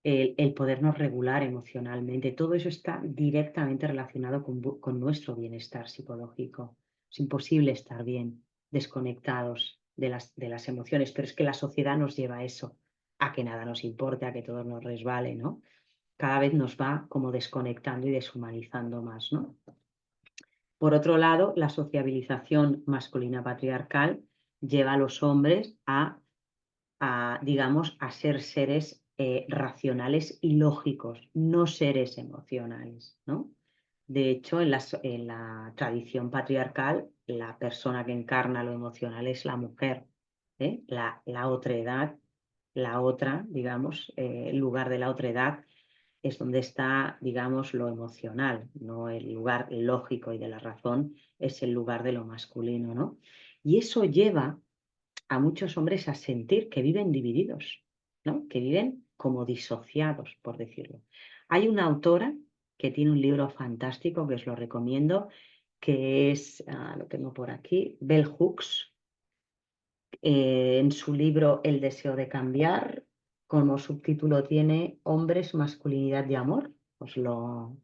el podernos regular emocionalmente. Todo eso está directamente relacionado con nuestro bienestar psicológico. Es imposible estar bien desconectados de las emociones, pero es que la sociedad nos lleva a eso, a que nada nos importe, a que todo nos resbale, ¿no? Cada vez nos va como desconectando y deshumanizando más, ¿no? Por otro lado, la sociabilización masculina patriarcal lleva a los hombres digamos, a ser seres racionales y lógicos, no seres emocionales, ¿no? De hecho, en la tradición patriarcal, la persona que encarna lo emocional es la mujer, ¿eh? La otredad, la otra, digamos, el lugar de la otredad es donde está, digamos, lo emocional, no el lugar lógico y de la razón, es el lugar de lo masculino, ¿no? Y eso lleva a muchos hombres a sentir que viven divididos, ¿no? Que viven como disociados, por decirlo. Hay una autora que tiene un libro fantástico que os lo recomiendo, que es, lo tengo por aquí, Bell Hooks, en su libro El deseo de cambiar, como subtítulo tiene Hombres, masculinidad y amor. Os lo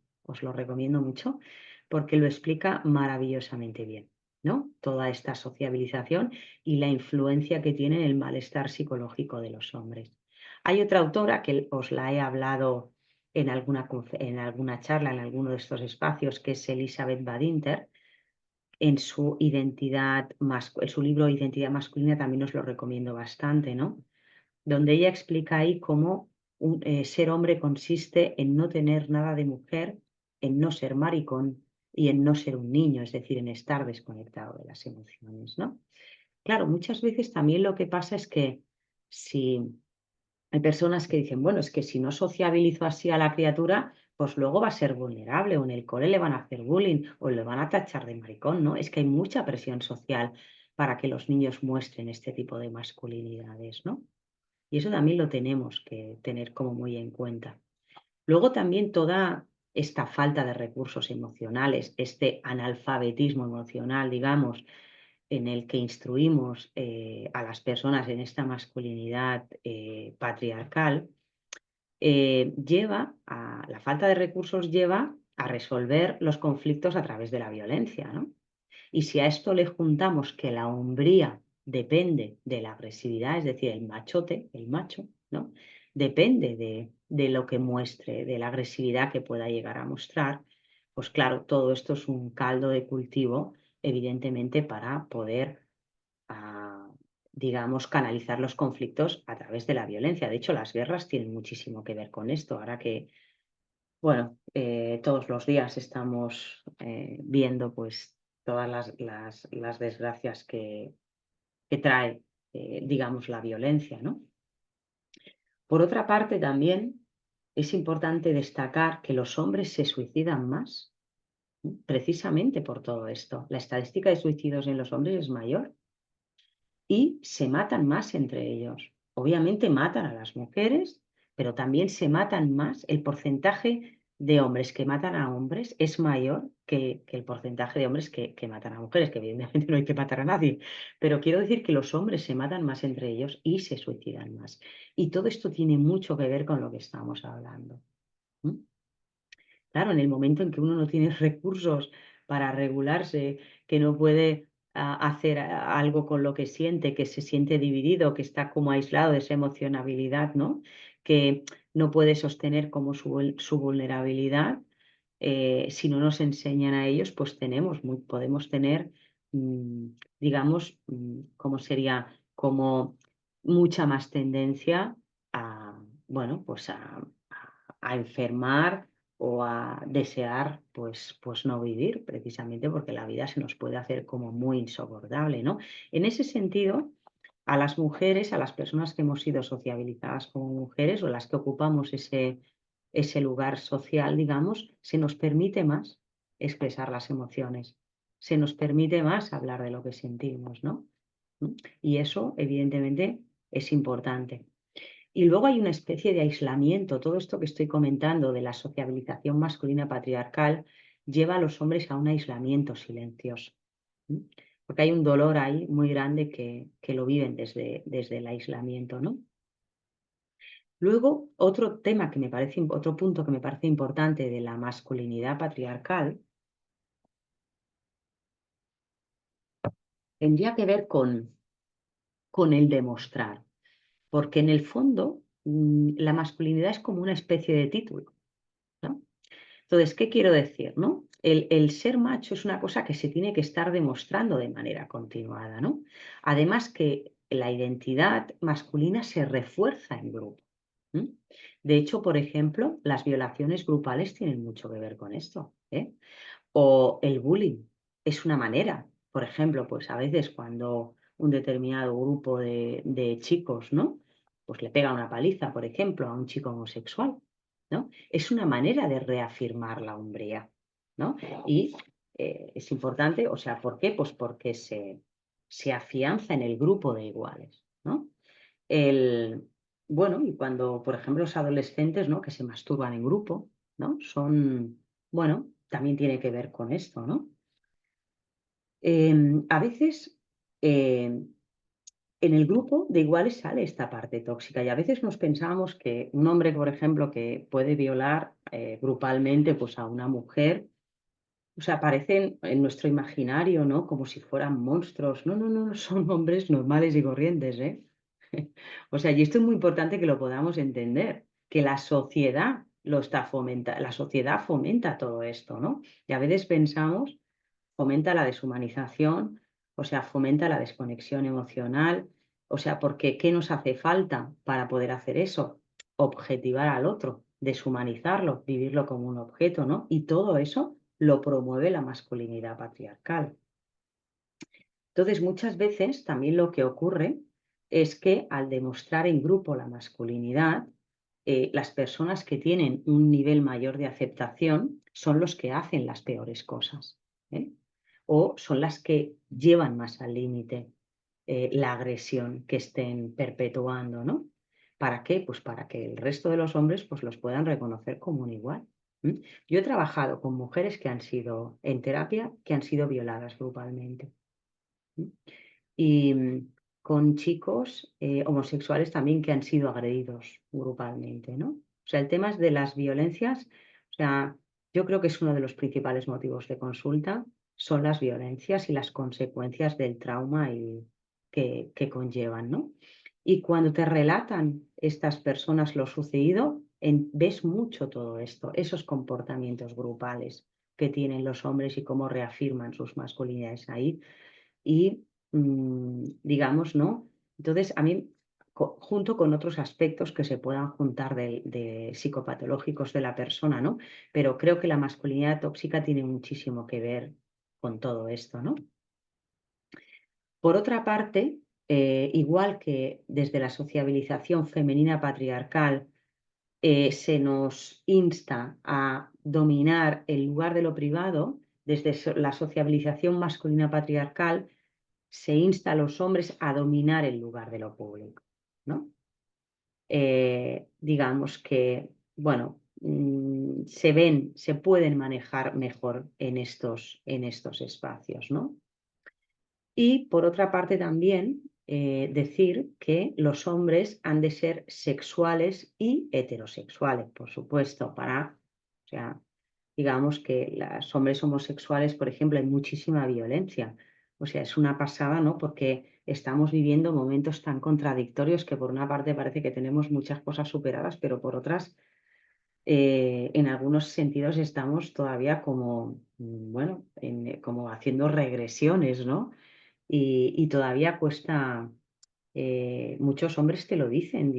recomiendo mucho porque lo explica maravillosamente bien, ¿no? Toda esta sociabilización y la influencia que tiene en el malestar psicológico de los hombres. Hay otra autora que os la he hablado en alguna charla, en alguno de estos espacios, que es Elizabeth Badinter, en su libro Identidad masculina también os lo recomiendo bastante, ¿no? Donde ella explica ahí cómo ser hombre consiste en no tener nada de mujer, en no ser maricón y en no ser un niño, es decir, en estar desconectado de las emociones, ¿no? Claro, muchas veces también lo que pasa es que si hay personas que dicen, bueno, es que si no sociabilizo así a la criatura, pues luego va a ser vulnerable o en el cole le van a hacer bullying o le van a tachar de maricón, ¿no? Es que hay mucha presión social para que los niños muestren este tipo de masculinidades, ¿no? Y eso también lo tenemos que tener como muy en cuenta. Luego también toda esta falta de recursos emocionales, este analfabetismo emocional, digamos, en el que instruimos a las personas en esta masculinidad patriarcal, la falta de recursos lleva a resolver los conflictos a través de la violencia, ¿no? Y si a esto le juntamos que la hombría depende de la agresividad, es decir, el machote, el macho, ¿no? Depende de lo que muestre, de la agresividad que pueda llegar a mostrar, pues claro, todo esto es un caldo de cultivo, evidentemente, para poder, ah, digamos, canalizar los conflictos a través de la violencia. De hecho, las guerras tienen muchísimo que ver con esto. Ahora que, bueno, todos los días estamos viendo pues todas las desgracias que trae, digamos, la violencia, ¿no? Por otra parte, también es importante destacar que los hombres se suicidan más, ¿no? Precisamente por todo esto. La estadística de suicidios en los hombres es mayor y se matan más entre ellos. Obviamente matan a las mujeres, pero también se matan más. El porcentaje de hombres que matan a hombres es mayor que el porcentaje de hombres que matan a mujeres, que evidentemente no hay que matar a nadie. Pero quiero decir que los hombres se matan más entre ellos y se suicidan más. Y todo esto tiene mucho que ver con lo que estamos hablando. ¿Mm? Claro, en el momento en que uno no tiene recursos para regularse, que no puede hacer algo con lo que siente, que se siente dividido, que está como aislado de esa emocionabilidad, ¿no? Que no puede sostener como su vulnerabilidad, si no nos enseñan a ellos, pues podemos tener, mm, digamos, ¿cómo sería? Como mucha más tendencia a, bueno, pues a enfermar o a desear pues no vivir, precisamente porque la vida se nos puede hacer como muy insoportable, ¿no? En ese sentido, a las mujeres, a las personas que hemos sido sociabilizadas como mujeres o las que ocupamos ese lugar social, digamos, se nos permite más expresar las emociones, se nos permite más hablar de lo que sentimos, ¿no? Y eso, evidentemente, es importante. Y luego hay una especie de aislamiento. Todo esto que estoy comentando de la sociabilización masculina patriarcal lleva a los hombres a un aislamiento silencioso. ¿M? Porque hay un dolor ahí muy grande que lo viven desde el aislamiento, ¿no? Luego, otro punto que me parece importante de la masculinidad patriarcal tendría que ver con el demostrar. Porque en el fondo la masculinidad es como una especie de título, ¿no? Entonces, ¿qué quiero decir, no? El ser macho es una cosa que se tiene que estar demostrando de manera continuada, ¿no? Además que la identidad masculina se refuerza en grupo. ¿M? De hecho, por ejemplo, las violaciones grupales tienen mucho que ver con esto, ¿eh? O el bullying es una manera. Por ejemplo, pues a veces cuando un determinado grupo de chicos, ¿no? Pues le pega una paliza, por ejemplo, a un chico homosexual, ¿no? Es una manera de reafirmar la hombría, ¿no? Y es importante, o sea, ¿por qué? Pues porque se afianza en el grupo de iguales, ¿no? El, bueno, y cuando, por ejemplo, los adolescentes, ¿no? Que se masturban en grupo, ¿no? Bueno, también tiene que ver con esto, ¿no? A veces en el grupo de iguales sale esta parte tóxica y a veces nos pensamos que un hombre, por ejemplo, que puede violar grupalmente pues, a una mujer, o sea, aparecen en nuestro imaginario, ¿no? Como si fueran monstruos. No, no, no, no, son hombres normales y corrientes, ¿eh? O sea, y esto es muy importante que lo podamos entender, que la sociedad lo está fomentando, la sociedad fomenta todo esto, ¿no? Y a veces pensamos, fomenta la deshumanización, o sea, fomenta la desconexión emocional, o sea, porque ¿qué nos hace falta para poder hacer eso? Objetivar al otro, deshumanizarlo, vivirlo como un objeto, ¿no? Y todo eso lo promueve la masculinidad patriarcal. Entonces, muchas veces también lo que ocurre es que al demostrar en grupo la masculinidad, las personas que tienen un nivel mayor de aceptación son los que hacen las peores cosas, ¿eh? O son las que llevan más al límite la agresión que estén perpetuando, ¿no? ¿Para qué? Pues para que el resto de los hombres pues los puedan reconocer como un igual. Yo he trabajado con mujeres que han sido en terapia, que han sido violadas grupalmente. Y con chicos homosexuales también que han sido agredidos grupalmente, ¿no? O sea, el tema de las violencias, o sea, yo creo que es uno de los principales motivos de consulta, son las violencias y las consecuencias del trauma que conllevan, ¿no? Y cuando te relatan estas personas lo sucedido, ves mucho todo esto, esos comportamientos grupales que tienen los hombres y cómo reafirman sus masculinidades ahí. Y digamos, ¿no? Entonces, a mí, junto con otros aspectos que se puedan juntar de psicopatológicos de la persona, ¿no? Pero creo que la masculinidad tóxica tiene muchísimo que ver con todo esto, ¿no? Por otra parte, igual que desde la sociabilización femenina patriarcal se nos insta a dominar el lugar de lo privado, desde la sociabilización masculina patriarcal se insta a los hombres a dominar el lugar de lo público, ¿no? Digamos que, bueno, se pueden manejar mejor en estos espacios, ¿no? Y por otra parte también decir que los hombres han de ser sexuales y heterosexuales, por supuesto, o sea, digamos que los hombres homosexuales, por ejemplo, hay muchísima violencia. O sea, es una pasada, ¿no? Porque estamos viviendo momentos tan contradictorios que por una parte parece que tenemos muchas cosas superadas, pero por otras, en algunos sentidos estamos todavía como, bueno, como haciendo regresiones, ¿no? Y todavía cuesta, muchos hombres te lo dicen,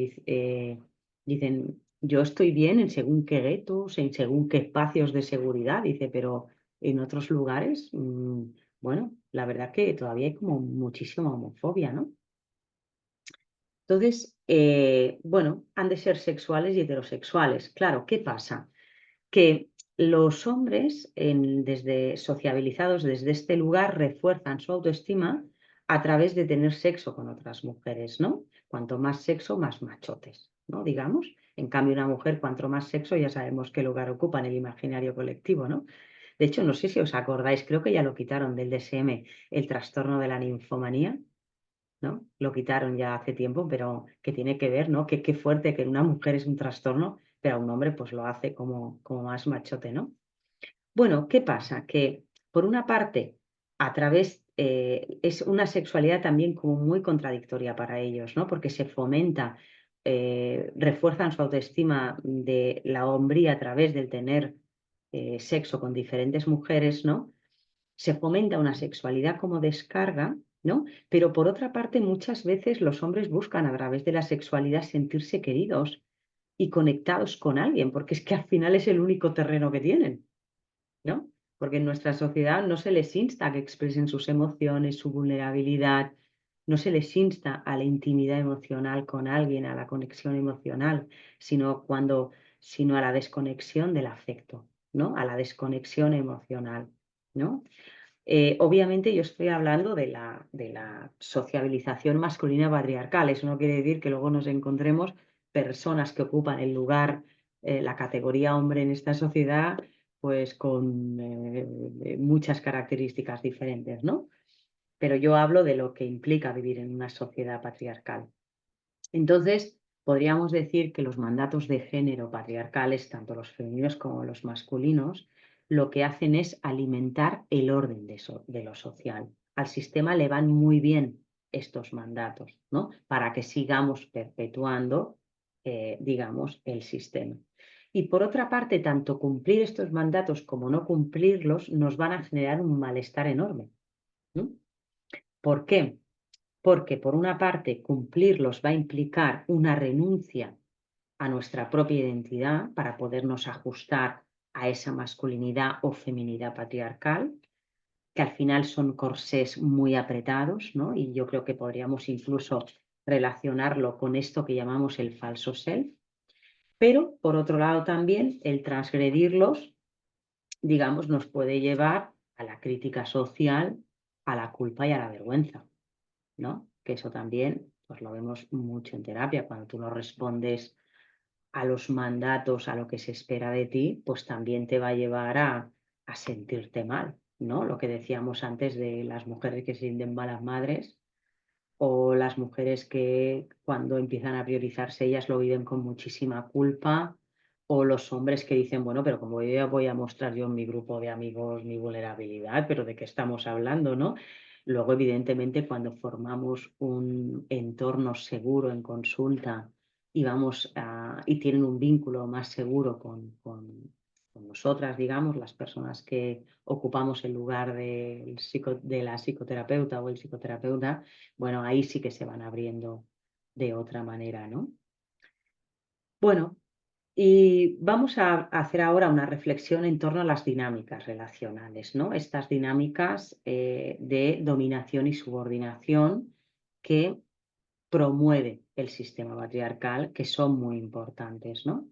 dicen, yo estoy bien en según qué guetos, en según qué espacios de seguridad, dice, pero en otros lugares, bueno, la verdad que todavía hay como muchísima homofobia, ¿no? Entonces, bueno, han de ser sexuales y heterosexuales. Claro, ¿qué pasa? Que los hombres, desde sociabilizados desde este lugar, refuerzan su autoestima a través de tener sexo con otras mujeres, ¿no? Cuanto más sexo, más machotes, ¿no? Digamos. En cambio, una mujer, cuanto más sexo, ya sabemos qué lugar ocupa en el imaginario colectivo, ¿no? De hecho, no sé si os acordáis, creo que ya lo quitaron del DSM, el trastorno de la ninfomanía, ¿no? Lo quitaron ya hace tiempo, pero que tiene que ver, ¿no? Qué fuerte que en una mujer es un trastorno, pero a un hombre pues lo hace como más machote, ¿no? Bueno, ¿qué pasa? Que por una parte, a través, es una sexualidad también como muy contradictoria para ellos, ¿no? Porque se fomenta, refuerzan su autoestima de la hombría a través del tener sexo con diferentes mujeres, ¿no? Se fomenta una sexualidad como descarga, ¿no? Pero por otra parte, muchas veces los hombres buscan a través de la sexualidad sentirse queridos y conectados con alguien, porque es que al final es el único terreno que tienen, ¿no? Porque en nuestra sociedad no se les insta a que expresen sus emociones, su vulnerabilidad, no se les insta a la intimidad emocional con alguien, a la conexión emocional, sino a la desconexión del afecto, ¿no? A la desconexión emocional, ¿no? Obviamente yo estoy hablando de la sociabilización masculina patriarcal. Eso no quiere decir que luego nos encontremos personas que ocupan el lugar, la categoría hombre en esta sociedad, pues con muchas características diferentes, ¿no? Pero yo hablo de lo que implica vivir en una sociedad patriarcal. Entonces, podríamos decir que los mandatos de género patriarcales, tanto los femeninos como los masculinos, lo que hacen es alimentar el orden de lo social. Al sistema le van muy bien estos mandatos, ¿no? Para que sigamos perpetuando, digamos, el sistema. Y por otra parte, tanto cumplir estos mandatos como no cumplirlos nos van a generar un malestar enorme, ¿no? ¿Por qué? Porque por una parte cumplirlos va a implicar una renuncia a nuestra propia identidad para podernos ajustar a esa masculinidad o feminidad patriarcal, que al final son corsés muy apretados, ¿no? Y yo creo que podríamos incluso relacionarlo con esto que llamamos el falso self, pero por otro lado también el transgredirlos, digamos, nos puede llevar a la crítica social, a la culpa y a la vergüenza, ¿no? que eso también pues lo vemos mucho en terapia, cuando tú no respondes a los mandatos, a lo que se espera de ti, pues también te va a llevar a sentirte mal, ¿no? Lo que decíamos antes de las mujeres que se sienten malas madres o las mujeres que cuando empiezan a priorizarse ellas lo viven con muchísima culpa, o los hombres que dicen, bueno, pero como yo ya voy a mostrar yo en mi grupo de amigos mi vulnerabilidad, pero ¿de qué estamos hablando, no? Luego, evidentemente, cuando formamos un entorno seguro en consulta y tienen un vínculo más seguro con nosotras, digamos, las personas que ocupamos el lugar de la psicoterapeuta o el psicoterapeuta, bueno, ahí sí que se van abriendo de otra manera, ¿no? Bueno, y vamos a hacer ahora una reflexión en torno a las dinámicas relacionales, ¿no? Estas dinámicas de dominación y subordinación que promueve el sistema patriarcal, que son muy importantes, ¿no?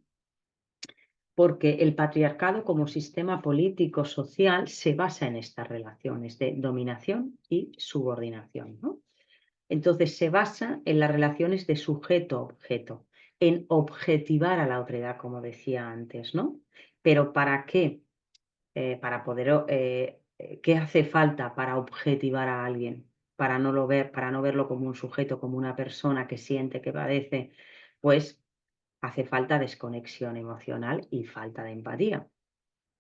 Porque el patriarcado como sistema político social se basa en estas relaciones de dominación y subordinación, ¿no? Entonces se basa en las relaciones de sujeto-objeto, en objetivar a la otredad, como decía antes, ¿no? Pero ¿para qué? Para poder, ¿qué hace falta para objetivar a alguien? Para no verlo como un sujeto, como una persona que siente, que padece, pues hace falta desconexión emocional y falta de empatía,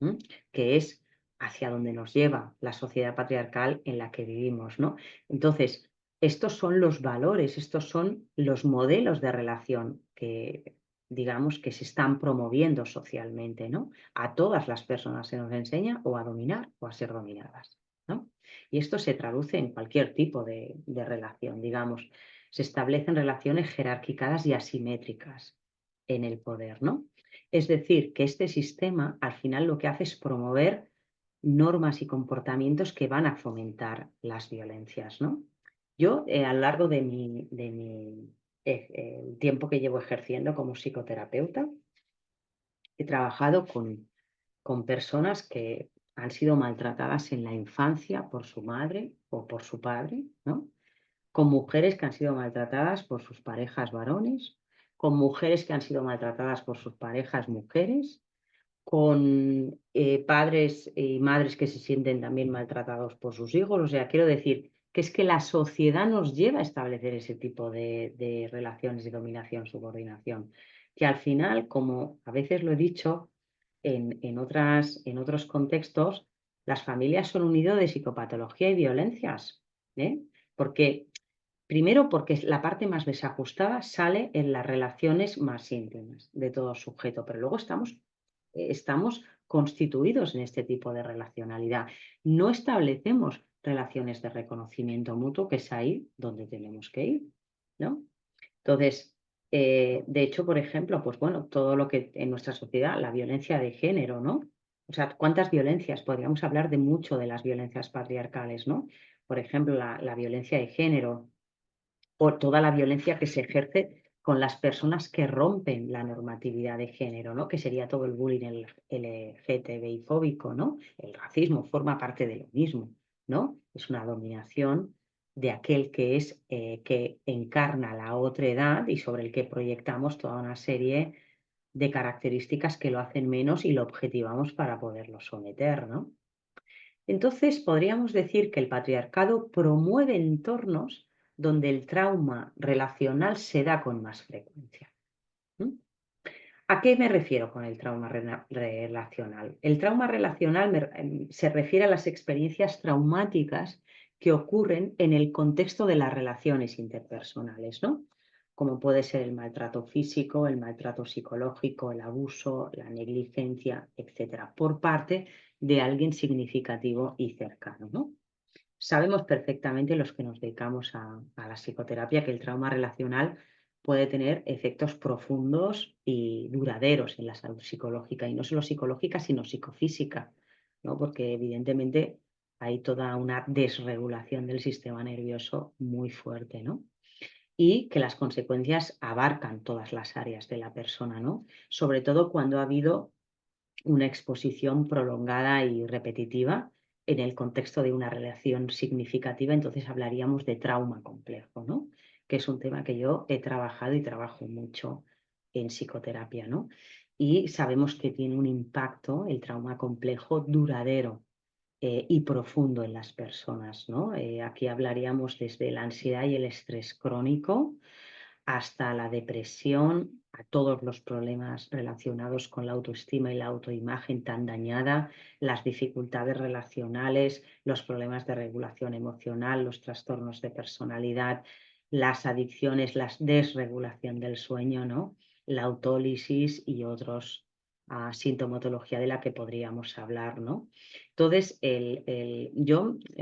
¿m? Que es hacia donde nos lleva la sociedad patriarcal en la que vivimos, ¿no? Entonces, estos son los valores, estos son los modelos de relación que, digamos, que se están promoviendo socialmente, ¿no? A todas las personas se nos enseña o a dominar o a ser dominadas, ¿no? Y esto se traduce en cualquier tipo de relación, digamos. Se establecen relaciones jerarquizadas y asimétricas en el poder, ¿no? Es decir, que este sistema al final lo que hace es promover normas y comportamientos que van a fomentar las violencias, ¿no? Yo, a lo largo el tiempo que llevo ejerciendo como psicoterapeuta, he trabajado con personas que han sido maltratadas en la infancia por su madre o por su padre, ¿no? Con mujeres que han sido maltratadas por sus parejas varones, con mujeres que han sido maltratadas por sus parejas mujeres, con padres y madres que se sienten también maltratados por sus hijos. O sea, quiero decir que es que la sociedad nos lleva a establecer ese tipo de relaciones de dominación, subordinación, que al final, como a veces lo he dicho en otros contextos, las familias son un nido de psicopatología y violencias, ¿eh? Porque primero, porque la parte más desajustada sale en las relaciones más íntimas de todo sujeto, pero luego estamos constituidos en este tipo de relacionalidad. No establecemos relaciones de reconocimiento mutuo, que es ahí donde tenemos que ir, ¿no? Entonces, de hecho, por ejemplo, pues bueno, todo lo que en nuestra sociedad, la violencia de género, ¿no? O sea, ¿cuántas violencias? Podríamos hablar de mucho de las violencias patriarcales, ¿no? Por ejemplo, la violencia de género o toda la violencia que se ejerce con las personas que rompen la normatividad de género, ¿no? Que sería todo el bullying LGTBI fóbico, ¿no? El racismo forma parte de lo mismo, ¿no? Es una dominación de aquel que encarna la otredad y sobre el que proyectamos toda una serie de características que lo hacen menos y lo objetivamos para poderlo someter, ¿no? Entonces, podríamos decir que el patriarcado promueve entornos donde el trauma relacional se da con más frecuencia. ¿Mm? ¿A qué me refiero con el trauma relacional? El trauma relacional se refiere a las experiencias traumáticas que ocurren en el contexto de las relaciones interpersonales, ¿no? Como puede ser el maltrato físico, el maltrato psicológico, el abuso, la negligencia, etcétera, por parte de alguien significativo y cercano, ¿no? Sabemos perfectamente los que nos dedicamos a la psicoterapia que el trauma relacional puede tener efectos profundos y duraderos en la salud psicológica, y no solo psicológica, sino psicofísica, ¿no? Porque evidentemente hay toda una desregulación del sistema nervioso muy fuerte, ¿no? Y que las consecuencias abarcan todas las áreas de la persona, ¿no? Sobre todo cuando ha habido una exposición prolongada y repetitiva en el contexto de una relación significativa, entonces hablaríamos de trauma complejo, ¿no? que es un tema que yo he trabajado y trabajo mucho en psicoterapia, ¿no? Y sabemos que tiene un impacto, el trauma complejo, duradero y profundo en las personas, ¿no? Aquí hablaríamos desde la ansiedad y el estrés crónico hasta la depresión, a todos los problemas relacionados con la autoestima y la autoimagen tan dañada, las dificultades relacionales, los problemas de regulación emocional, los trastornos de personalidad, las adicciones, la desregulación del sueño, ¿no? La autólisis y otros sintomatología de la que podríamos hablar, ¿no? Entonces,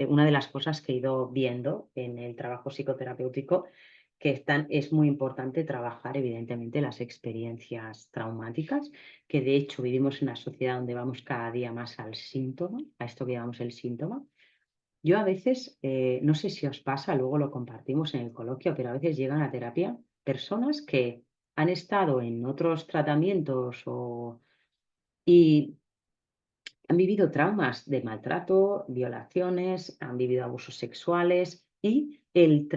una de las cosas que he ido viendo en el trabajo psicoterapéutico es muy importante trabajar, evidentemente, las experiencias traumáticas, que de hecho vivimos en una sociedad donde vamos cada día más al síntoma, a esto que llamamos el síntoma. Yo a veces, no sé si os pasa, luego lo compartimos en el coloquio, pero a veces llegan a terapia personas que han estado en otros tratamientos y han vivido traumas de maltrato, violaciones, han vivido abusos sexuales y el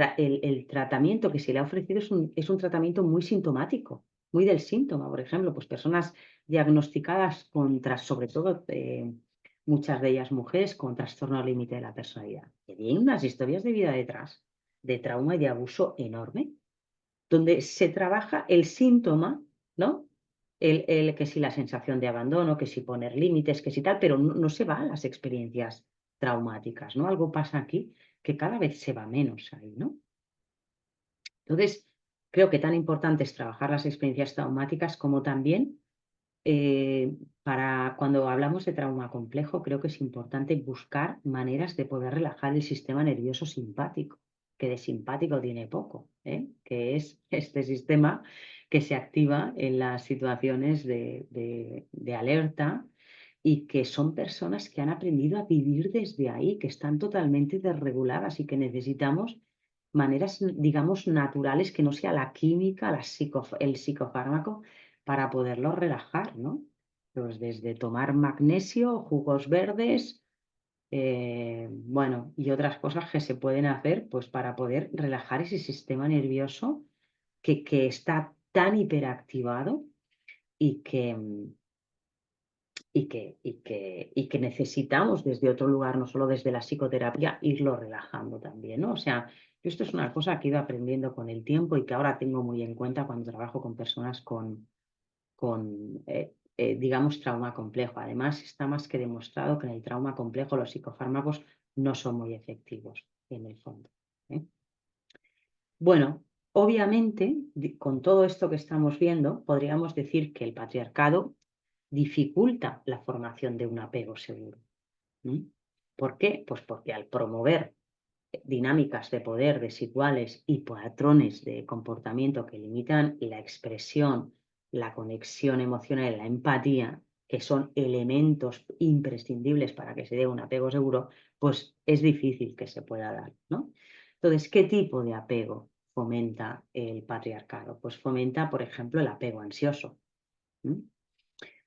tratamiento que se le ha ofrecido es un tratamiento muy sintomático, muy del síntoma. Por ejemplo, pues personas diagnosticadas sobre todo muchas de ellas mujeres, con trastorno límite de la personalidad. Que tienen unas historias de vida detrás, de trauma y de abuso enorme, donde se trabaja el síntoma, ¿no? Que si la sensación de abandono, que si poner límites, que si tal, pero no se va a las experiencias traumáticas, ¿no? Algo pasa aquí que cada vez se va menos ahí, ¿no? Entonces, creo que tan importante es trabajar las experiencias traumáticas como también para cuando hablamos de trauma complejo, creo que es importante buscar maneras de poder relajar el sistema nervioso simpático, que de simpático tiene poco, que es este sistema que se activa en las situaciones de alerta y que son personas que han aprendido a vivir desde ahí, que están totalmente desreguladas y que necesitamos maneras, digamos, naturales, que no sea la química, el psicofármaco, para poderlo relajar, ¿no? Pues desde tomar magnesio, jugos verdes, bueno, y otras cosas que se pueden hacer pues para poder relajar ese sistema nervioso que está tan hiperactivado y que necesitamos desde otro lugar, no solo desde la psicoterapia, irlo relajando también, ¿no? O sea, esto es una cosa que he ido aprendiendo con el tiempo y que ahora tengo muy en cuenta cuando trabajo con personas digamos, trauma complejo. Además, está más que demostrado que en el trauma complejo los psicofármacos no son muy efectivos en el fondo, ¿eh? Bueno, obviamente, con todo esto que estamos viendo, podríamos decir que el patriarcado dificulta la formación de un apego seguro. ¿Por qué? Pues porque al promover dinámicas de poder desiguales y patrones de comportamiento que limitan la expresión, la conexión emocional y la empatía, que son elementos imprescindibles para que se dé un apego seguro, pues es difícil que se pueda dar, ¿no? Entonces, ¿qué tipo de apego fomenta el patriarcado? Pues fomenta, por ejemplo, el apego ansioso.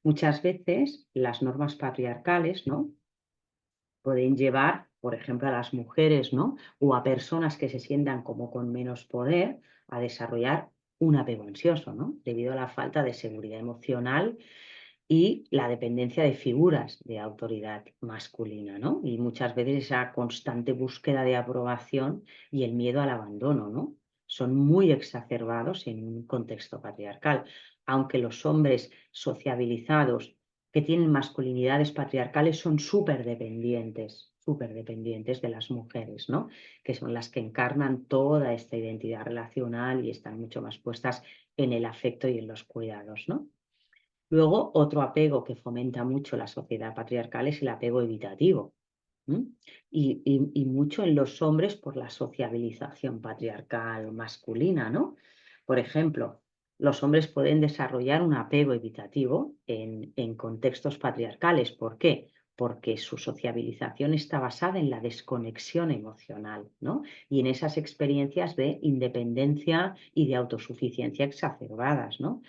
Muchas veces las normas patriarcales, ¿no?, pueden llevar, por ejemplo, a las mujeres, ¿no?, o a personas que se sientan como con menos poder a desarrollar un apego ansioso, ¿no?, debido a la falta de seguridad emocional y la dependencia de figuras de autoridad masculina, ¿no? Y muchas veces esa constante búsqueda de aprobación y el miedo al abandono, ¿no?, son muy exacerbados en un contexto patriarcal, aunque los hombres sociabilizados que tienen masculinidades patriarcales son súper dependientes de las mujeres, ¿no?, que son las que encarnan toda esta identidad relacional y están mucho más puestas en el afecto y en los cuidados, ¿no? Luego, otro apego que fomenta mucho la sociedad patriarcal es el apego evitativo. Y mucho en los hombres por la sociabilización patriarcal masculina, ¿no? Por ejemplo, los hombres pueden desarrollar un apego evitativo en contextos patriarcales. ¿Por qué? Porque su sociabilización está basada en la desconexión emocional, ¿no?, y en esas experiencias de independencia y de autosuficiencia exacerbadas, ¿no?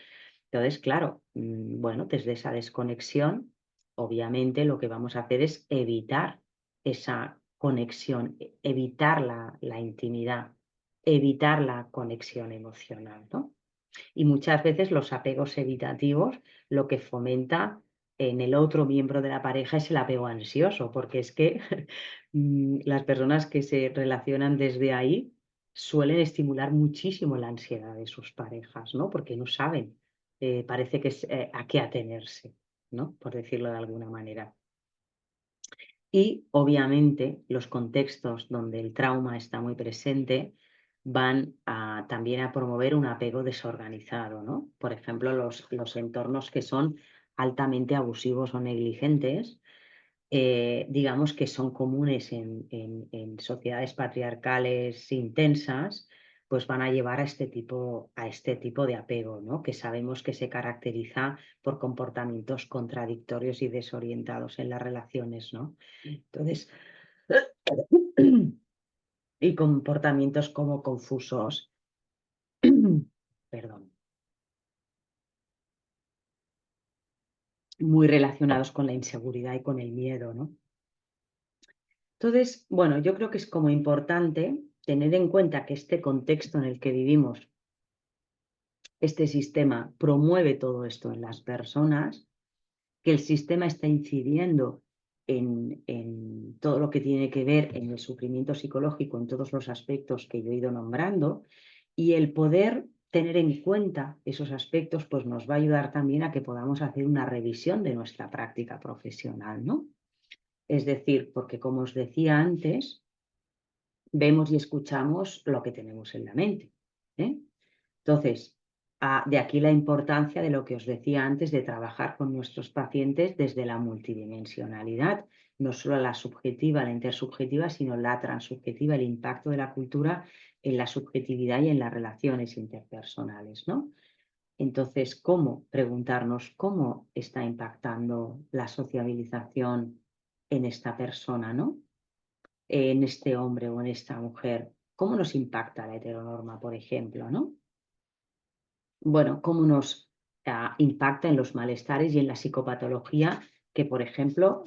Entonces, claro, bueno, desde esa desconexión, obviamente lo que vamos a hacer es evitar esa conexión, evitar la intimidad, evitar la conexión emocional, ¿no? Y muchas veces los apegos evitativos lo que fomenta en el otro miembro de la pareja es el apego ansioso, porque es que las personas que se relacionan desde ahí suelen estimular muchísimo la ansiedad de sus parejas, ¿no? Porque no saben, parece que es a qué atenerse, ¿no? Por decirlo de alguna manera. Y obviamente los contextos donde el trauma está muy presente van también a promover un apego desorganizado, ¿no? Por ejemplo, los entornos que son altamente abusivos o negligentes, digamos que son comunes en sociedades patriarcales intensas, pues van a llevar a este tipo de apego, ¿no? Que sabemos que se caracteriza por comportamientos contradictorios y desorientados en las relaciones, ¿no? Entonces, y comportamientos como confusos, perdón, muy relacionados con la inseguridad y con el miedo, ¿no? Entonces, bueno, yo creo que es como importante tener en cuenta que este contexto en el que vivimos, este sistema promueve todo esto en las personas, que el sistema está incidiendo en todo lo que tiene que ver en el sufrimiento psicológico, en todos los aspectos que yo he ido nombrando, y el poder tener en cuenta esos aspectos, pues nos va a ayudar también a que podamos hacer una revisión de nuestra práctica profesional, ¿no? Es decir, porque como os decía antes, vemos y escuchamos lo que tenemos en la mente, ¿eh? Entonces, de aquí la importancia de lo que os decía antes de trabajar con nuestros pacientes desde la multidimensionalidad, no solo la subjetiva, la intersubjetiva, sino la transubjetiva, el impacto de la cultura en la subjetividad y en las relaciones interpersonales, ¿no? Entonces, ¿cómo preguntarnos cómo está impactando la sociabilización en esta persona, ¿no? En este hombre o en esta mujer? ¿Cómo nos impacta la heteronorma, por ejemplo, ¿no? Bueno, cómo nos impacta en los malestares y en la psicopatología que, por ejemplo,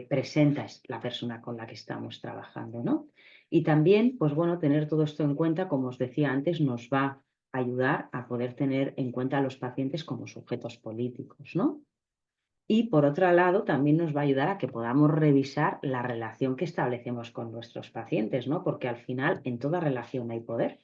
presenta la persona con la que estamos trabajando, ¿no? Y también, pues bueno, tener todo esto en cuenta, como os decía antes, nos va a ayudar a poder tener en cuenta a los pacientes como sujetos políticos, ¿no? Y por otro lado, también nos va a ayudar a que podamos revisar la relación que establecemos con nuestros pacientes, ¿no? Porque al final en toda relación hay poder.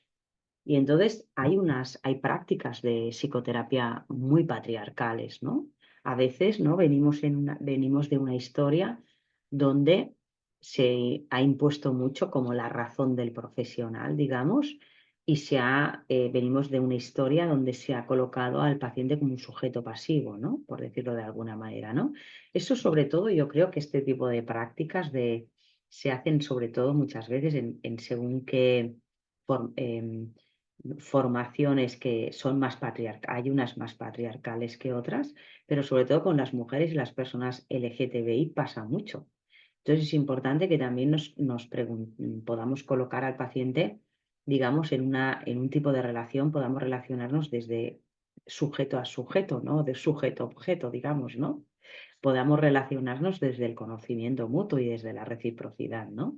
Y entonces hay prácticas de psicoterapia muy patriarcales, ¿no? A veces, ¿no? Venimos de una historia donde se ha impuesto mucho como la razón del profesional, digamos, y venimos de una historia donde se ha colocado al paciente como un sujeto pasivo, ¿no? Por decirlo de alguna manera, ¿no? Eso sobre todo, yo creo que este tipo de prácticas se hacen sobre todo muchas veces en según qué formaciones que son más patriarcales, hay unas más patriarcales que otras, pero sobre todo con las mujeres y las personas LGTBI pasa mucho. Entonces es importante que también podamos colocar al paciente, digamos, en un tipo de relación, podamos relacionarnos desde sujeto a sujeto, ¿no? De sujeto a objeto, digamos, ¿no? Podamos relacionarnos desde el conocimiento mutuo y desde la reciprocidad, ¿no?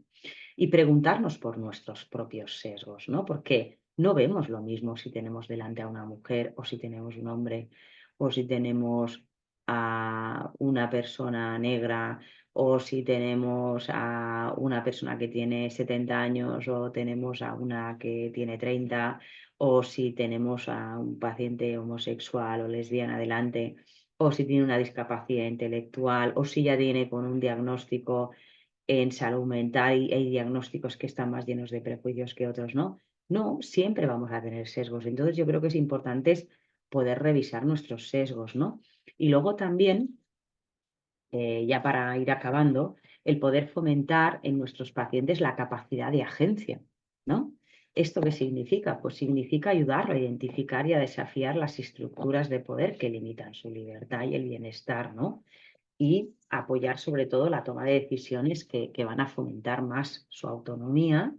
Y preguntarnos por nuestros propios sesgos, ¿no? Porque no vemos lo mismo si tenemos delante a una mujer o si tenemos un hombre o si tenemos a una persona negra o si tenemos a una persona que tiene 70 años o tenemos a una que tiene 30 o si tenemos a un paciente homosexual o lesbiana delante o si tiene una discapacidad intelectual o si ya tiene con un diagnóstico en salud mental y hay diagnósticos que están más llenos de prejuicios que otros, ¿no? No, siempre vamos a tener sesgos. Entonces yo creo que es importante poder revisar nuestros sesgos, ¿no? Y luego también, ya para ir acabando, el poder fomentar en nuestros pacientes la capacidad de agencia, ¿no? ¿Esto qué significa? Pues significa ayudarlo a identificar y a desafiar las estructuras de poder que limitan su libertad y el bienestar, ¿no? Y apoyar sobre todo la toma de decisiones que van a fomentar más su autonomía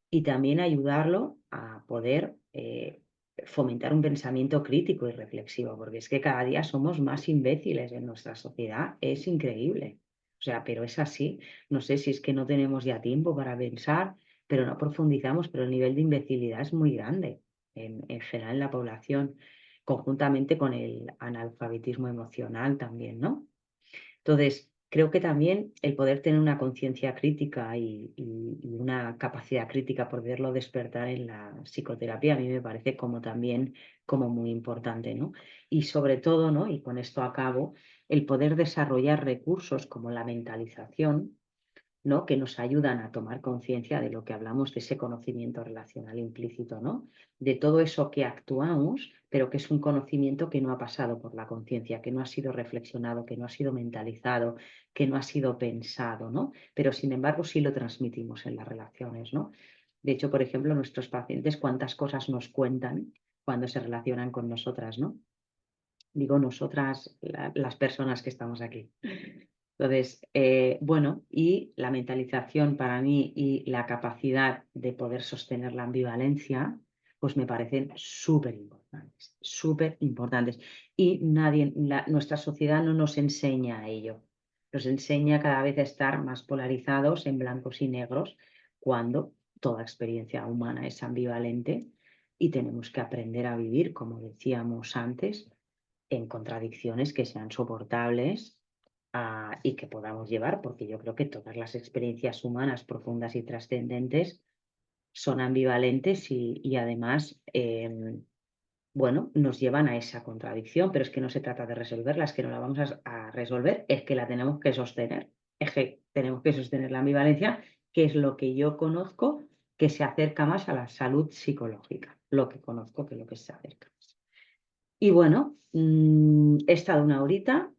y también ayudarlo a poder fomentar un pensamiento crítico y reflexivo, porque es que cada día somos más imbéciles en nuestra sociedad, es increíble. O sea, pero es así. No sé si es que no tenemos ya tiempo para pensar, pero no profundizamos, pero el nivel de imbecilidad es muy grande en general en la población, conjuntamente con el analfabetismo emocional también, ¿no? Entonces, creo que también el poder tener una conciencia crítica y una capacidad crítica, poderlo despertar en la psicoterapia, a mí me parece como también como muy importante, ¿no? Y sobre todo, ¿no? Y con esto acabo, el poder desarrollar recursos como la mentalización, ¿no? Que nos ayudan a tomar conciencia de lo que hablamos, de ese conocimiento relacional implícito, ¿no? De todo eso que actuamos, pero que es un conocimiento que no ha pasado por la conciencia, que no ha sido reflexionado, que no ha sido mentalizado, que no ha sido pensado, ¿no? Pero sin embargo sí lo transmitimos en las relaciones, ¿no? De hecho, por ejemplo, nuestros pacientes, cuántas cosas nos cuentan cuando se relacionan con nosotras, ¿no? Digo nosotras, las personas que estamos aquí. Entonces, bueno, y la mentalización para mí y la capacidad de poder sostener la ambivalencia, pues me parecen súper importantes, súper importantes. Y nadie, nuestra sociedad no nos enseña a ello. Nos enseña cada vez a estar más polarizados en blancos y negros, cuando toda experiencia humana es ambivalente y tenemos que aprender a vivir, como decíamos antes, en contradicciones que sean soportables y que podamos llevar, porque yo creo que todas las experiencias humanas profundas y trascendentes son ambivalentes y además, bueno, nos llevan a esa contradicción, pero es que no se trata de resolverla, es que no la vamos a resolver, es que la tenemos que sostener, es que tenemos que sostener la ambivalencia, que es lo que yo conozco que se acerca más a la salud psicológica, lo que conozco que lo que se acerca. Y bueno, he estado una horita,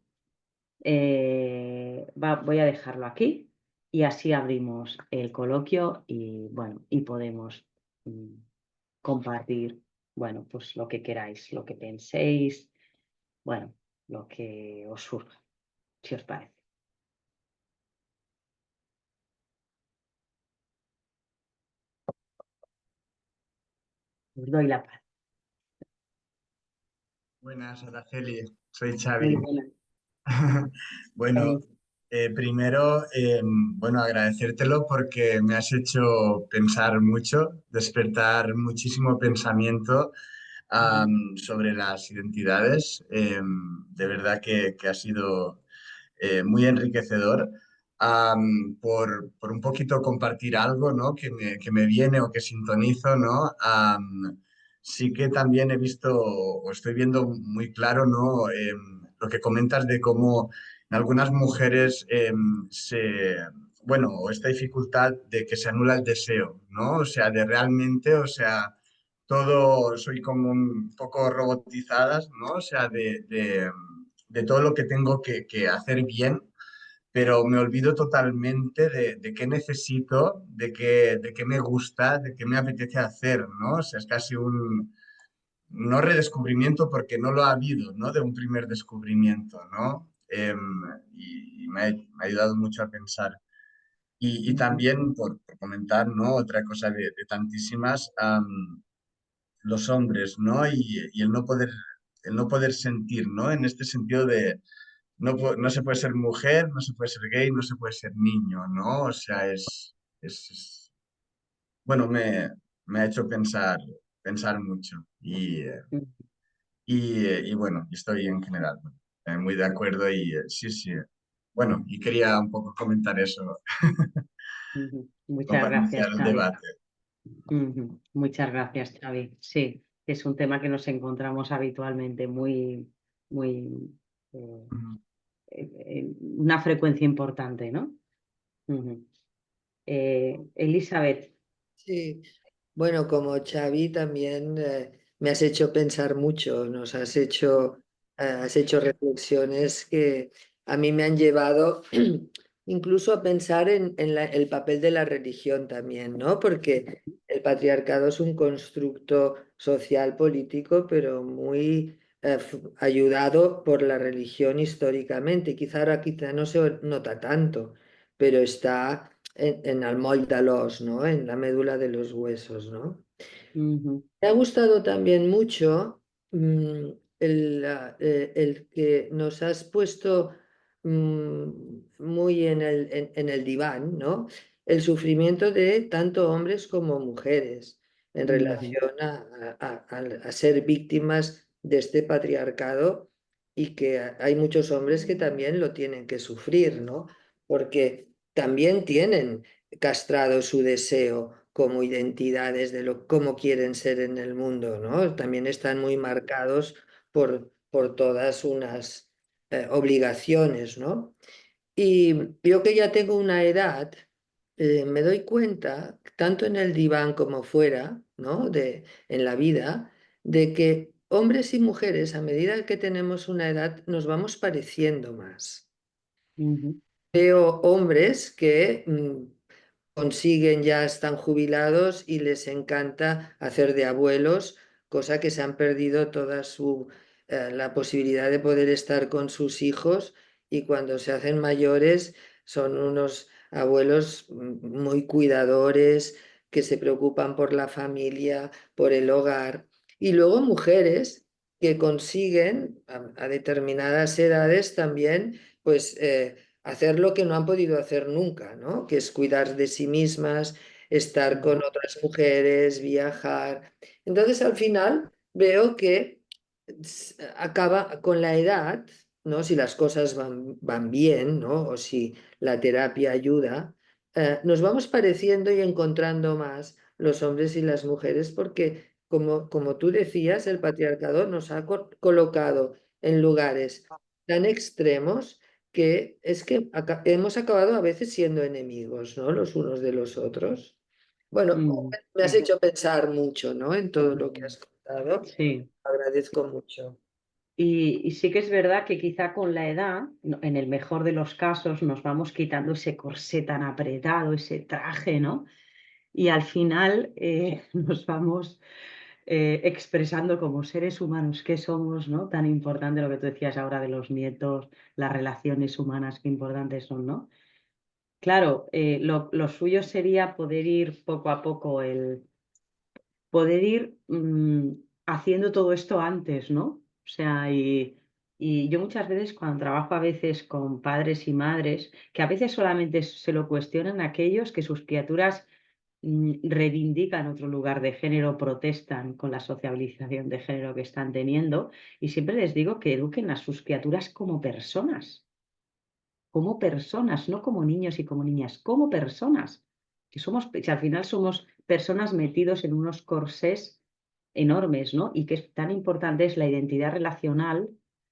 voy a dejarlo aquí y así abrimos el coloquio y bueno, y podemos mm, compartir, bueno, pues lo que queráis, lo que penséis, bueno, lo que os surja, si os parece. Os doy la paz. Buenas, Araceli. Soy Muy Xavi. buena. Bueno, primero, bueno, agradecértelo porque me has hecho pensar mucho, despertar muchísimo pensamiento sobre las identidades. De verdad que ha sido muy enriquecedor. Por un poquito compartir algo, ¿no? Que me viene o que sintonizo, ¿no? Sí que también he visto o estoy viendo muy claro, ¿no? Lo que comentas de cómo en algunas mujeres bueno, o esta dificultad de que se anula el deseo, ¿no? O sea, de realmente, o sea, todo, soy como un poco robotizadas, ¿no? O sea, de todo lo que tengo que hacer bien, pero me olvido totalmente de qué necesito, de qué me gusta, de qué me apetece hacer, ¿no? O sea, es casi un, no redescubrimiento porque no lo ha habido, ¿no? De un primer descubrimiento, ¿no? Y me ha ayudado mucho a pensar. Y también por comentar, ¿no? Otra cosa de tantísimas, los hombres, ¿no? Y el no poder sentir, ¿no? En este sentido de no, no se puede ser mujer, no se puede ser gay, no se puede ser niño, ¿no? O sea, bueno, me ha hecho pensar mucho y bueno, estoy en general muy de acuerdo y sí, sí. Bueno, y quería un poco comentar eso, Muchas como iniciar gracias, el Xavi. debate. Muchas gracias, Xavi. Sí, es un tema que nos encontramos habitualmente muy, eh, una frecuencia importante, ¿no? Ujú. Elizabeth. Sí, bueno, como Xavi también me has hecho pensar mucho, has hecho reflexiones que a mí me han llevado incluso a pensar en el papel de la religión también, ¿no? Porque el patriarcado es un constructo social, político, pero muy ayudado por la religión históricamente. Quizá ahora quizá no se nota tanto, pero está en Almóidalos, ¿no? En la médula de los huesos, ¿no? Ujú, Me ha gustado también mucho el que nos has puesto muy en el diván, ¿no? el sufrimiento de tanto hombres como mujeres en relación a ser víctimas de este patriarcado y que hay muchos hombres que también lo tienen que sufrir, ¿no? Porque también tienen castrado su deseo como identidades de cómo quieren ser en el mundo, ¿no? También están muy marcados por todas unas obligaciones, ¿no? Y yo que ya tengo una edad, me doy cuenta, tanto en el diván como fuera, ¿no? En la vida, de que hombres y mujeres, a medida que tenemos una edad, nos vamos pareciendo más. Veo hombres que consiguen, ya están jubilados y les encanta hacer de abuelos, cosa que se han perdido toda la posibilidad de poder estar con sus hijos y cuando se hacen mayores son unos abuelos muy cuidadores que se preocupan por la familia, por el hogar. Y luego mujeres que consiguen a determinadas edades también, pues hacer lo que no han podido hacer nunca, ¿no? Que es cuidar de sí mismas, estar con otras mujeres, viajar. Entonces, al final, veo que acaba con la edad, ¿no? Si las cosas van bien, ¿no? O si la terapia ayuda, nos vamos pareciendo y encontrando más los hombres y las mujeres porque, como tú decías, el patriarcado nos ha colocado en lugares tan extremos que es que hemos acabado a veces siendo enemigos, ¿no? Los unos de los otros. Bueno, me has hecho pensar mucho, ¿no? En todo lo que has contado. Sí. Agradezco mucho. Y sí que es verdad que quizá con la edad, en el mejor de los casos, nos vamos quitando ese corsé tan apretado, ese traje, ¿no? Y al final nos vamos expresando como seres humanos que somos, ¿no? Tan importante lo que tú decías ahora de los nietos, las relaciones humanas, qué importantes son, ¿no? Claro, lo suyo sería poder ir poco a poco, poder ir haciendo todo esto antes, ¿no? O sea, y yo muchas veces cuando trabajo a veces con padres y madres, que a veces solamente se lo cuestionan aquellos que sus criaturas reivindican otro lugar de género, protestan con la sociabilización de género que están teniendo, y siempre les digo que eduquen a sus criaturas como personas, no como niños y como niñas, como personas, que somos, que al final somos personas metidos en unos corsés enormes, ¿no? Y que es tan importante es la identidad relacional,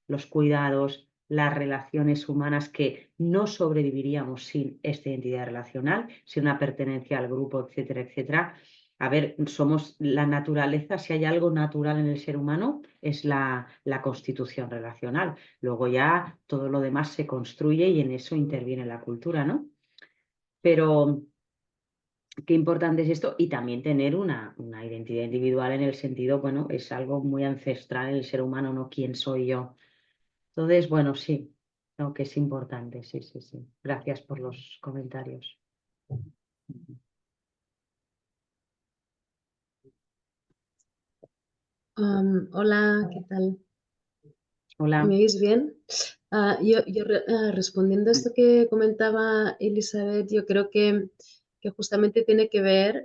los cuidados, las relaciones humanas, que no sobreviviríamos sin esta identidad relacional, sin una pertenencia al grupo, etcétera, etcétera. A ver, somos la naturaleza, si hay algo natural en el ser humano, es la constitución relacional. Luego ya todo lo demás se construye y en eso interviene la cultura, ¿no? Pero qué importante es esto y también tener una identidad individual en el sentido, bueno, es algo muy ancestral en el ser humano, no quién soy yo. Entonces, bueno, sí, creo que es importante, sí, sí, sí. Gracias por los comentarios. Hola, ¿qué tal? Hola. ¿Me oís bien? Respondiendo a esto que comentaba Elizabeth, yo creo que justamente tiene que ver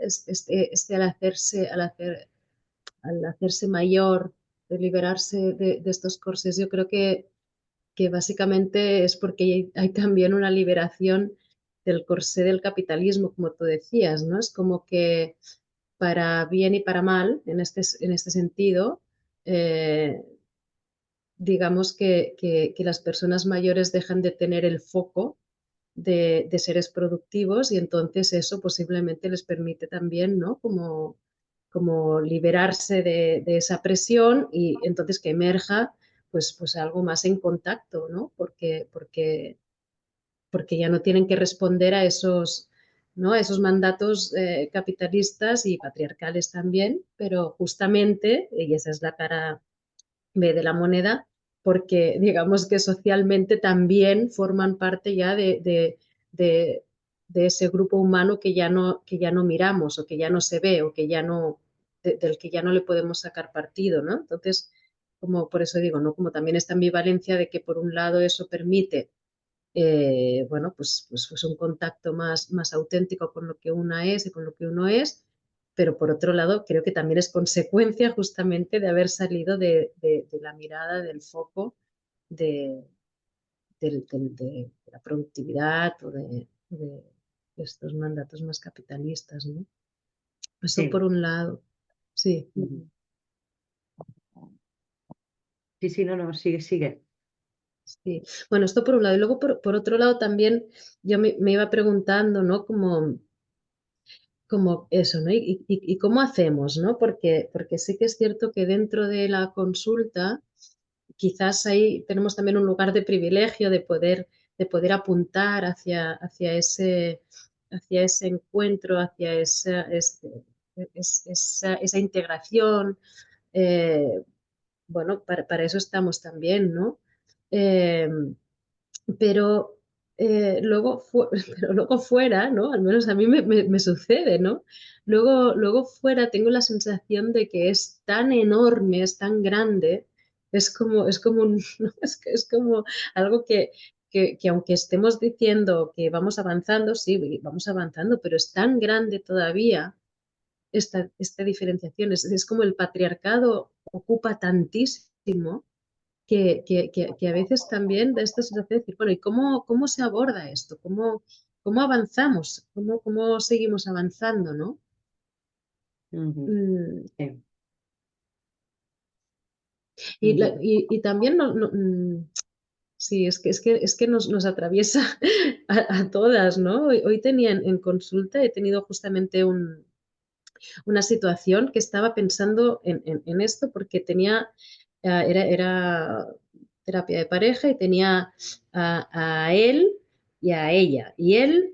al hacerse mayor, de liberarse de estos corsés. Yo creo que básicamente es porque hay también una liberación del corsé del capitalismo, como tú decías, ¿no? Es como que para bien y para mal, en este sentido, eh, digamos que las personas mayores dejan de tener el foco de seres productivos y entonces eso posiblemente les permite también, ¿no? Como liberarse de esa presión y entonces que emerja pues algo más en contacto, ¿no? Porque ya no tienen que responder a esos, ¿no? A esos mandatos capitalistas y patriarcales también, pero justamente, y esa es la cara B de la moneda, porque digamos que socialmente también forman parte ya de, de ese grupo humano que ya no miramos o que ya no se ve o que ya no, del que ya no le podemos sacar partido, ¿no? Entonces, como por eso digo, ¿no? Como también esta ambivalencia de que por un lado eso permite bueno, pues un contacto más auténtico con lo que una es y con lo que uno es, pero por otro lado creo que también es consecuencia justamente de haber salido de la mirada, del foco de, de la productividad o de estos mandatos más capitalistas, ¿no? Eso por Sí. un lado, sí. Ujú. Sí, no, sigue. Sí. Bueno, esto por un lado. Y luego, por otro lado, también yo me iba preguntando, ¿no? Como eso, ¿no? Y cómo hacemos, ¿no? Porque sí que es cierto que dentro de la consulta, quizás ahí tenemos también un lugar de privilegio de poder apuntar hacia ese encuentro, hacia esa integración. eh, bueno, para eso estamos también, ¿no? Eh, pero, pero luego fuera, ¿no? Al menos a mí me sucede, ¿no? Luego fuera tengo la sensación de que es tan enorme, es tan grande, ¿no? Es como algo que aunque estemos diciendo que vamos avanzando, sí, vamos avanzando, pero es tan grande todavía esta diferenciación. Es como el patriarcado ocupa tantísimo que a veces también da esta sensación de decir, bueno, ¿y cómo se aborda esto? ¿Cómo avanzamos? ¿Cómo seguimos avanzando, no? Ujú. Mm, Sí. Ujú. y también sí, es que nos atraviesa a todas, ¿no? Hoy tenía en consulta, he tenido justamente una situación que estaba pensando en esto porque era terapia de pareja y tenía a él y a ella. Y él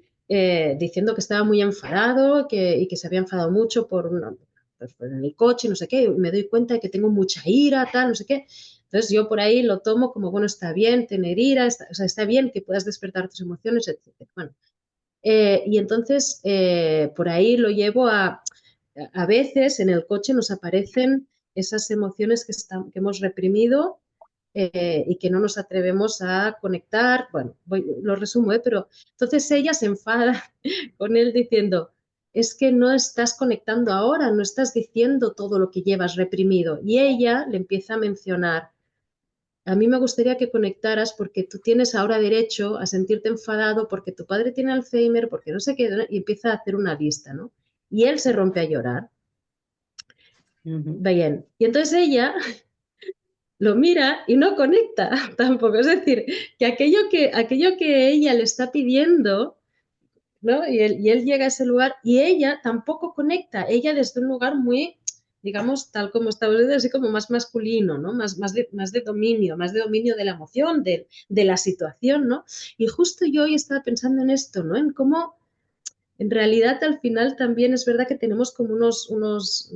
diciendo que estaba muy enfadado y que se había enfadado mucho pues, en el coche, no sé qué, y me doy cuenta de que tengo mucha ira, tal, no sé qué. Entonces yo por ahí lo tomo como, bueno, está bien tener ira, o sea, está bien que puedas despertar tus emociones, etc. Bueno, y entonces por ahí lo llevo a veces en el coche nos aparecen esas emociones que hemos reprimido y que no nos atrevemos a conectar. Bueno, lo resumo, pero entonces ella se enfada con él diciendo, es que no estás conectando ahora, no estás diciendo todo lo que llevas reprimido. Y ella le empieza a mencionar, a mí me gustaría que conectaras porque tú tienes ahora derecho a sentirte enfadado porque tu padre tiene Alzheimer, porque no sé qué, y empieza a hacer una lista, ¿no? Y él se rompe a llorar. Ujú. Bien. Y entonces ella lo mira y no conecta tampoco. Es decir, que aquello que ella le está pidiendo, ¿no? Y él llega a ese lugar y ella tampoco conecta. Ella desde un lugar muy, digamos, tal como está hablando, así como más masculino, ¿no? Más de dominio de la emoción, de la situación, ¿no? Y justo yo hoy estaba pensando en esto, ¿no? En cómo, en realidad, al final también es verdad que tenemos como unos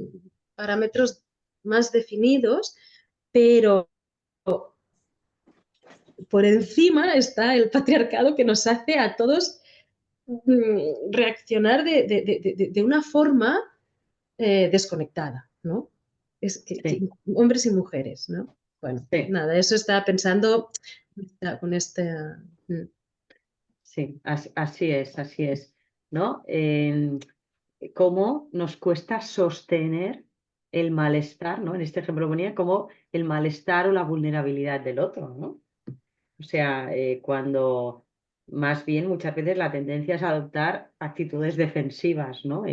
parámetros más definidos, pero por encima está el patriarcado que nos hace a todos reaccionar de una forma desconectada, ¿no? Sí, Hombres y mujeres, ¿no? Bueno, sí, nada, eso estaba pensando con este... sí, así es, ¿no? Cómo nos cuesta sostener el malestar, ¿no? En este ejemplo ponía como el malestar o la vulnerabilidad del otro, ¿no? O sea, cuando más bien muchas veces la tendencia es adoptar actitudes defensivas, ¿no?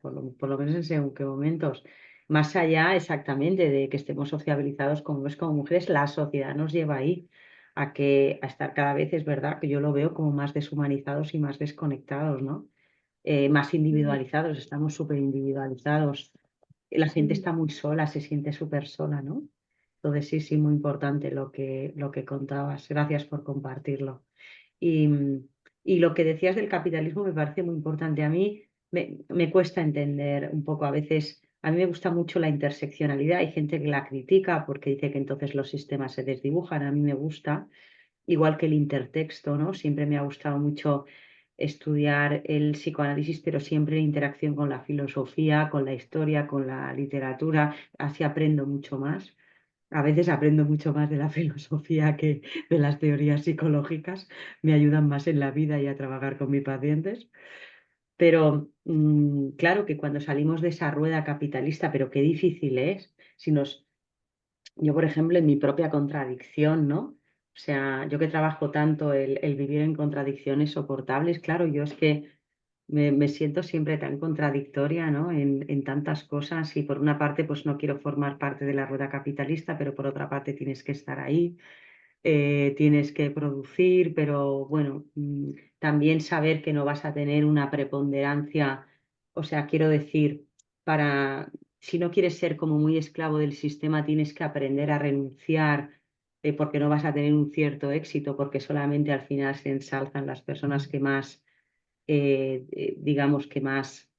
Por lo menos en según qué momentos. Más allá exactamente de que estemos sociabilizados como hombres como mujeres, la sociedad nos lleva ahí a estar cada vez, es verdad, que yo lo veo como más deshumanizados y más desconectados, ¿no? Más individualizados, estamos súper individualizados. La gente está muy sola, se siente súper sola, ¿no? Entonces sí, muy importante lo que contabas. Gracias por compartirlo. Y, y lo que decías del capitalismo me parece muy importante. A mí me cuesta entender un poco, a veces, a mí me gusta mucho la interseccionalidad. Hay gente que la critica porque dice que entonces los sistemas se desdibujan. A mí me gusta, igual que el intertexto, ¿no? Siempre me ha gustado mucho estudiar el psicoanálisis, pero siempre en interacción con la filosofía, con la historia, con la literatura. Así aprendo mucho más. A veces aprendo mucho más de la filosofía que de las teorías psicológicas. Me ayudan más en la vida y a trabajar con mis pacientes. Pero claro que cuando salimos de esa rueda capitalista, pero qué difícil es, si nos, yo por ejemplo en mi propia contradicción, ¿no? O sea, yo que trabajo tanto el vivir en contradicciones soportables, claro, yo es que me siento siempre tan contradictoria, ¿no? En tantas cosas y por una parte pues no quiero formar parte de la rueda capitalista, pero por otra parte tienes que estar ahí, tienes que producir, pero bueno, también saber que no vas a tener una preponderancia, o sea, quiero decir, para, si no quieres ser como muy esclavo del sistema, tienes que aprender a renunciar, porque no vas a tener un cierto éxito, porque solamente al final se ensalzan las personas que más, digamos, que más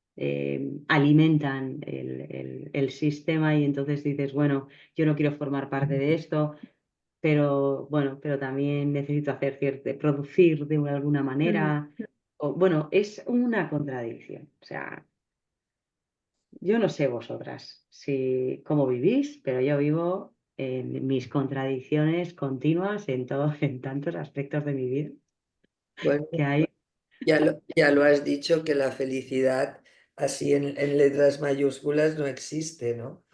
alimentan el sistema y entonces dices, bueno, yo no quiero formar parte de esto, pero bueno, pero también necesito hacer cierto, producir de alguna manera. O, bueno, es una contradicción. O sea, yo no sé vosotras si cómo vivís, pero yo vivo en mis contradicciones continuas en todo, en tantos aspectos de mi vida Bueno, que hay. ya lo has dicho que la felicidad así en letras mayúsculas no existe, ¿no?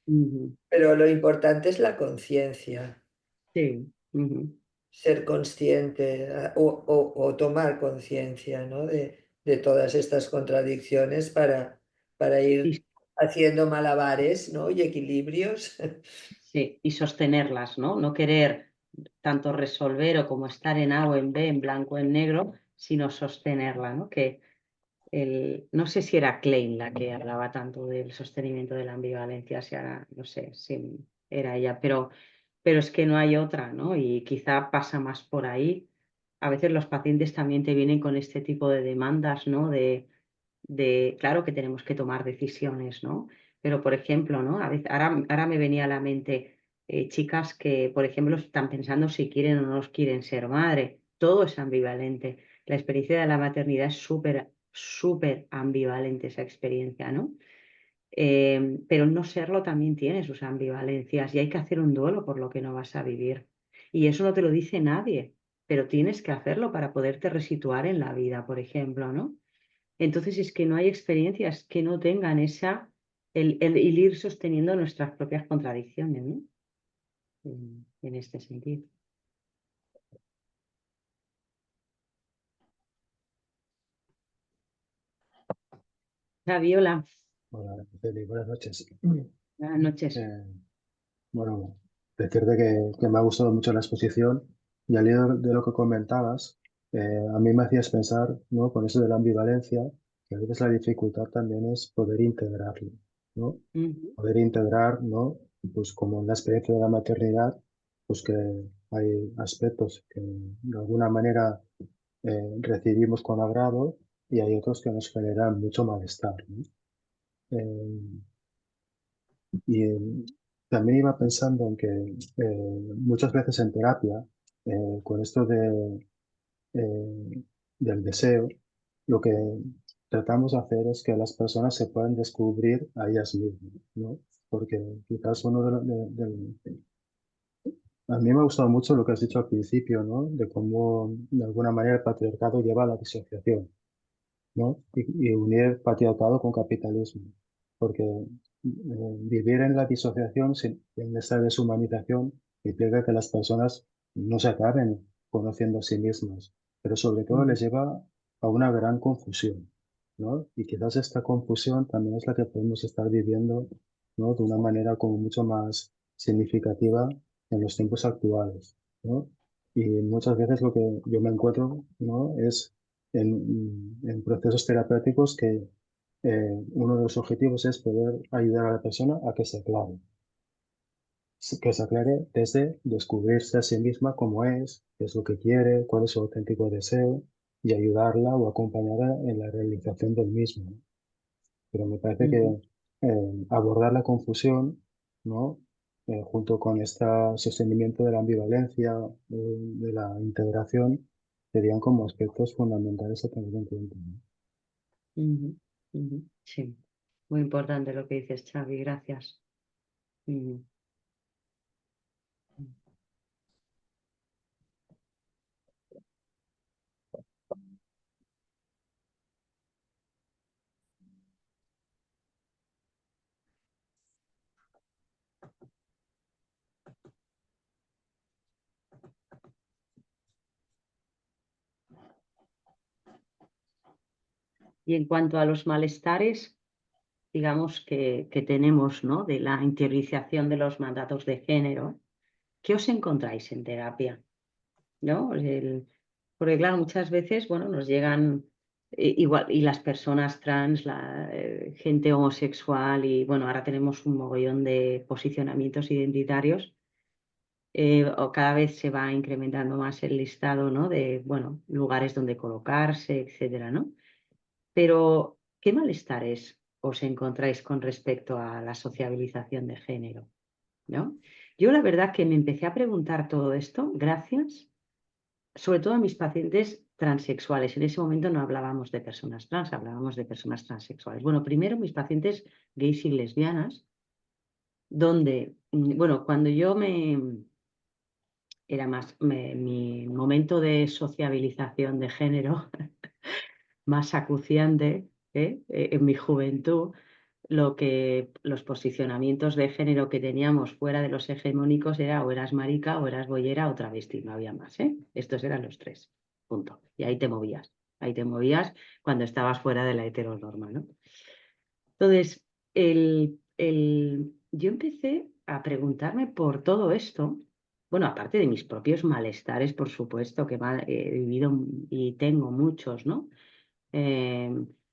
Ujú, Pero lo importante es la conciencia, sí, ujú. ser consciente o tomar conciencia, ¿no? De todas estas contradicciones para ir Y, haciendo malabares, ¿no? Y equilibrios. sí, y sostenerlas, ¿no? No querer tanto resolver o como estar en A o en B, en blanco o en negro, sino sostenerla, ¿no? Que no sé si era Klein la que hablaba tanto del sostenimiento de la ambivalencia, si ahora, no sé si era ella, pero es que no hay otra, ¿no? Y quizá pasa más por ahí. A veces los pacientes también te vienen con este tipo de demandas, ¿no? Claro que tenemos que tomar decisiones, ¿no? Pero, por ejemplo, ¿no? A veces, ahora me venía a la mente chicas que, por ejemplo, están pensando si quieren o no quieren ser madre. Todo es ambivalente. La experiencia de la maternidad es súper, súper ambivalente esa experiencia, ¿no? Pero el no serlo también tiene sus ambivalencias y hay que hacer un duelo por lo que no vas a vivir. Y eso no te lo dice nadie, pero tienes que hacerlo para poderte resituar en la vida, por ejemplo, ¿no? Entonces es que no hay experiencias que no tengan el ir sosteniendo nuestras propias contradicciones, ¿no? En este sentido. Viola, Hola, Celi, buenas noches. buenas noches. Eh, bueno, decirte que me ha gustado mucho la exposición y al hilo de lo que comentabas, a mí me hacías pensar, ¿no? Con eso de la ambivalencia, que a veces la dificultad también es poder integrarlo, ¿no? Ujú, Poder integrar, ¿no? Pues como en la experiencia de la maternidad, pues que hay aspectos que de alguna manera recibimos con agrado y hay otros que nos generan mucho malestar, ¿no? Eh, Y también iba pensando en que muchas veces en terapia, con esto del deseo, lo que tratamos de hacer es que las personas se puedan descubrir a ellas mismas, ¿no? Porque quizás uno a mí me ha gustado mucho lo que has dicho al principio, ¿no? De cómo de alguna manera el patriarcado lleva a la disociación, ¿no? Y unir patriarcado con capitalismo, porque vivir en la disociación, en esta deshumanización, implica que las personas no se acaben conociendo a sí mismas, pero sobre todo ujú, les lleva a una gran confusión, ¿no? Y quizás esta confusión también es la que podemos estar viviendo, ¿no? De una manera como mucho más significativa en los tiempos actuales, ¿no? Y muchas veces lo que yo me encuentro, ¿no? Es en procesos terapéuticos que uno de los objetivos es poder ayudar a la persona a que se aclare desde descubrirse a sí misma cómo es, qué es lo que quiere, cuál es su auténtico deseo y ayudarla o acompañarla en la realización del mismo, ¿no? Pero me parece que ujú, abordar la confusión, ¿no? Junto con este sostenimiento de la ambivalencia, de la integración, serían como aspectos fundamentales a tener en cuenta, ¿no? ujú, ujú. Sí, muy importante lo que dices, Xavi, gracias. Ujú. Y en cuanto a los malestares, digamos que tenemos, ¿no? De la interiorización de los mandatos de género, ¿qué os encontráis en terapia? ¿No? Porque claro, muchas veces, bueno, nos llegan igual, y las personas trans, la gente homosexual, y bueno, ahora tenemos un mogollón de posicionamientos identitarios, o cada vez se va incrementando más el listado, ¿no? De, bueno, lugares donde colocarse, etcétera, ¿no? Pero, ¿qué malestares os encontráis con respecto a la sociabilización de género? ¿No? Yo la verdad que me empecé a preguntar todo esto gracias, sobre todo a mis pacientes transexuales. En ese momento no hablábamos de personas trans, hablábamos de personas transexuales. Bueno, primero mis pacientes gays y lesbianas, donde, bueno, cuando yo era más mi momento de sociabilización de género más acuciante, en mi juventud, los posicionamientos de género que teníamos fuera de los hegemónicos era o eras marica o eras boyera o travesti, no había más, ¿eh? Estos eran los tres, punto. Y ahí te movías cuando estabas fuera de la heteronorma, ¿no? Entonces, yo empecé a preguntarme por todo esto, bueno, aparte de mis propios malestares, por supuesto, que he vivido y tengo muchos, ¿no? Eh,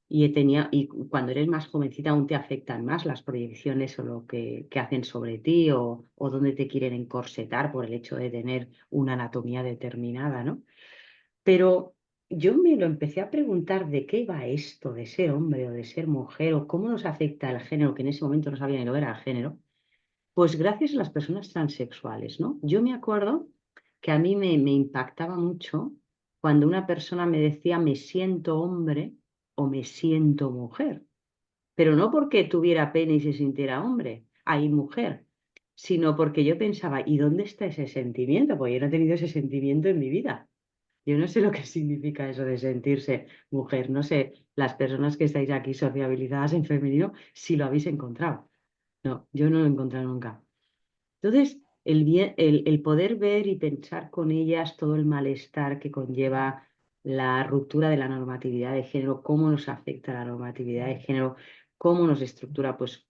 y cuando eres más jovencita aún te afectan más las proyecciones o lo que hacen sobre ti o dónde te quieren encorsetar por el hecho de tener una anatomía determinada, ¿no? Pero yo me lo empecé a preguntar de qué va esto de ser hombre o de ser mujer o cómo nos afecta el género, que en ese momento no sabía ni lo que era el género, pues gracias a las personas transexuales, ¿no? Yo me acuerdo que a mí me impactaba mucho cuando una persona me decía me siento hombre o me siento mujer, pero no porque tuviera pene y se sintiera hombre, ahí mujer, sino porque yo pensaba, ¿y dónde está ese sentimiento? Porque yo no he tenido ese sentimiento en mi vida. Yo no sé lo que significa eso de sentirse mujer, no sé, las personas que estáis aquí sociabilizadas en femenino, si lo habéis encontrado. No, yo no lo he encontrado nunca. Entonces, el poder ver y pensar con ellas todo el malestar que conlleva la ruptura de la normatividad de género, cómo nos afecta la normatividad de género, cómo nos estructura, pues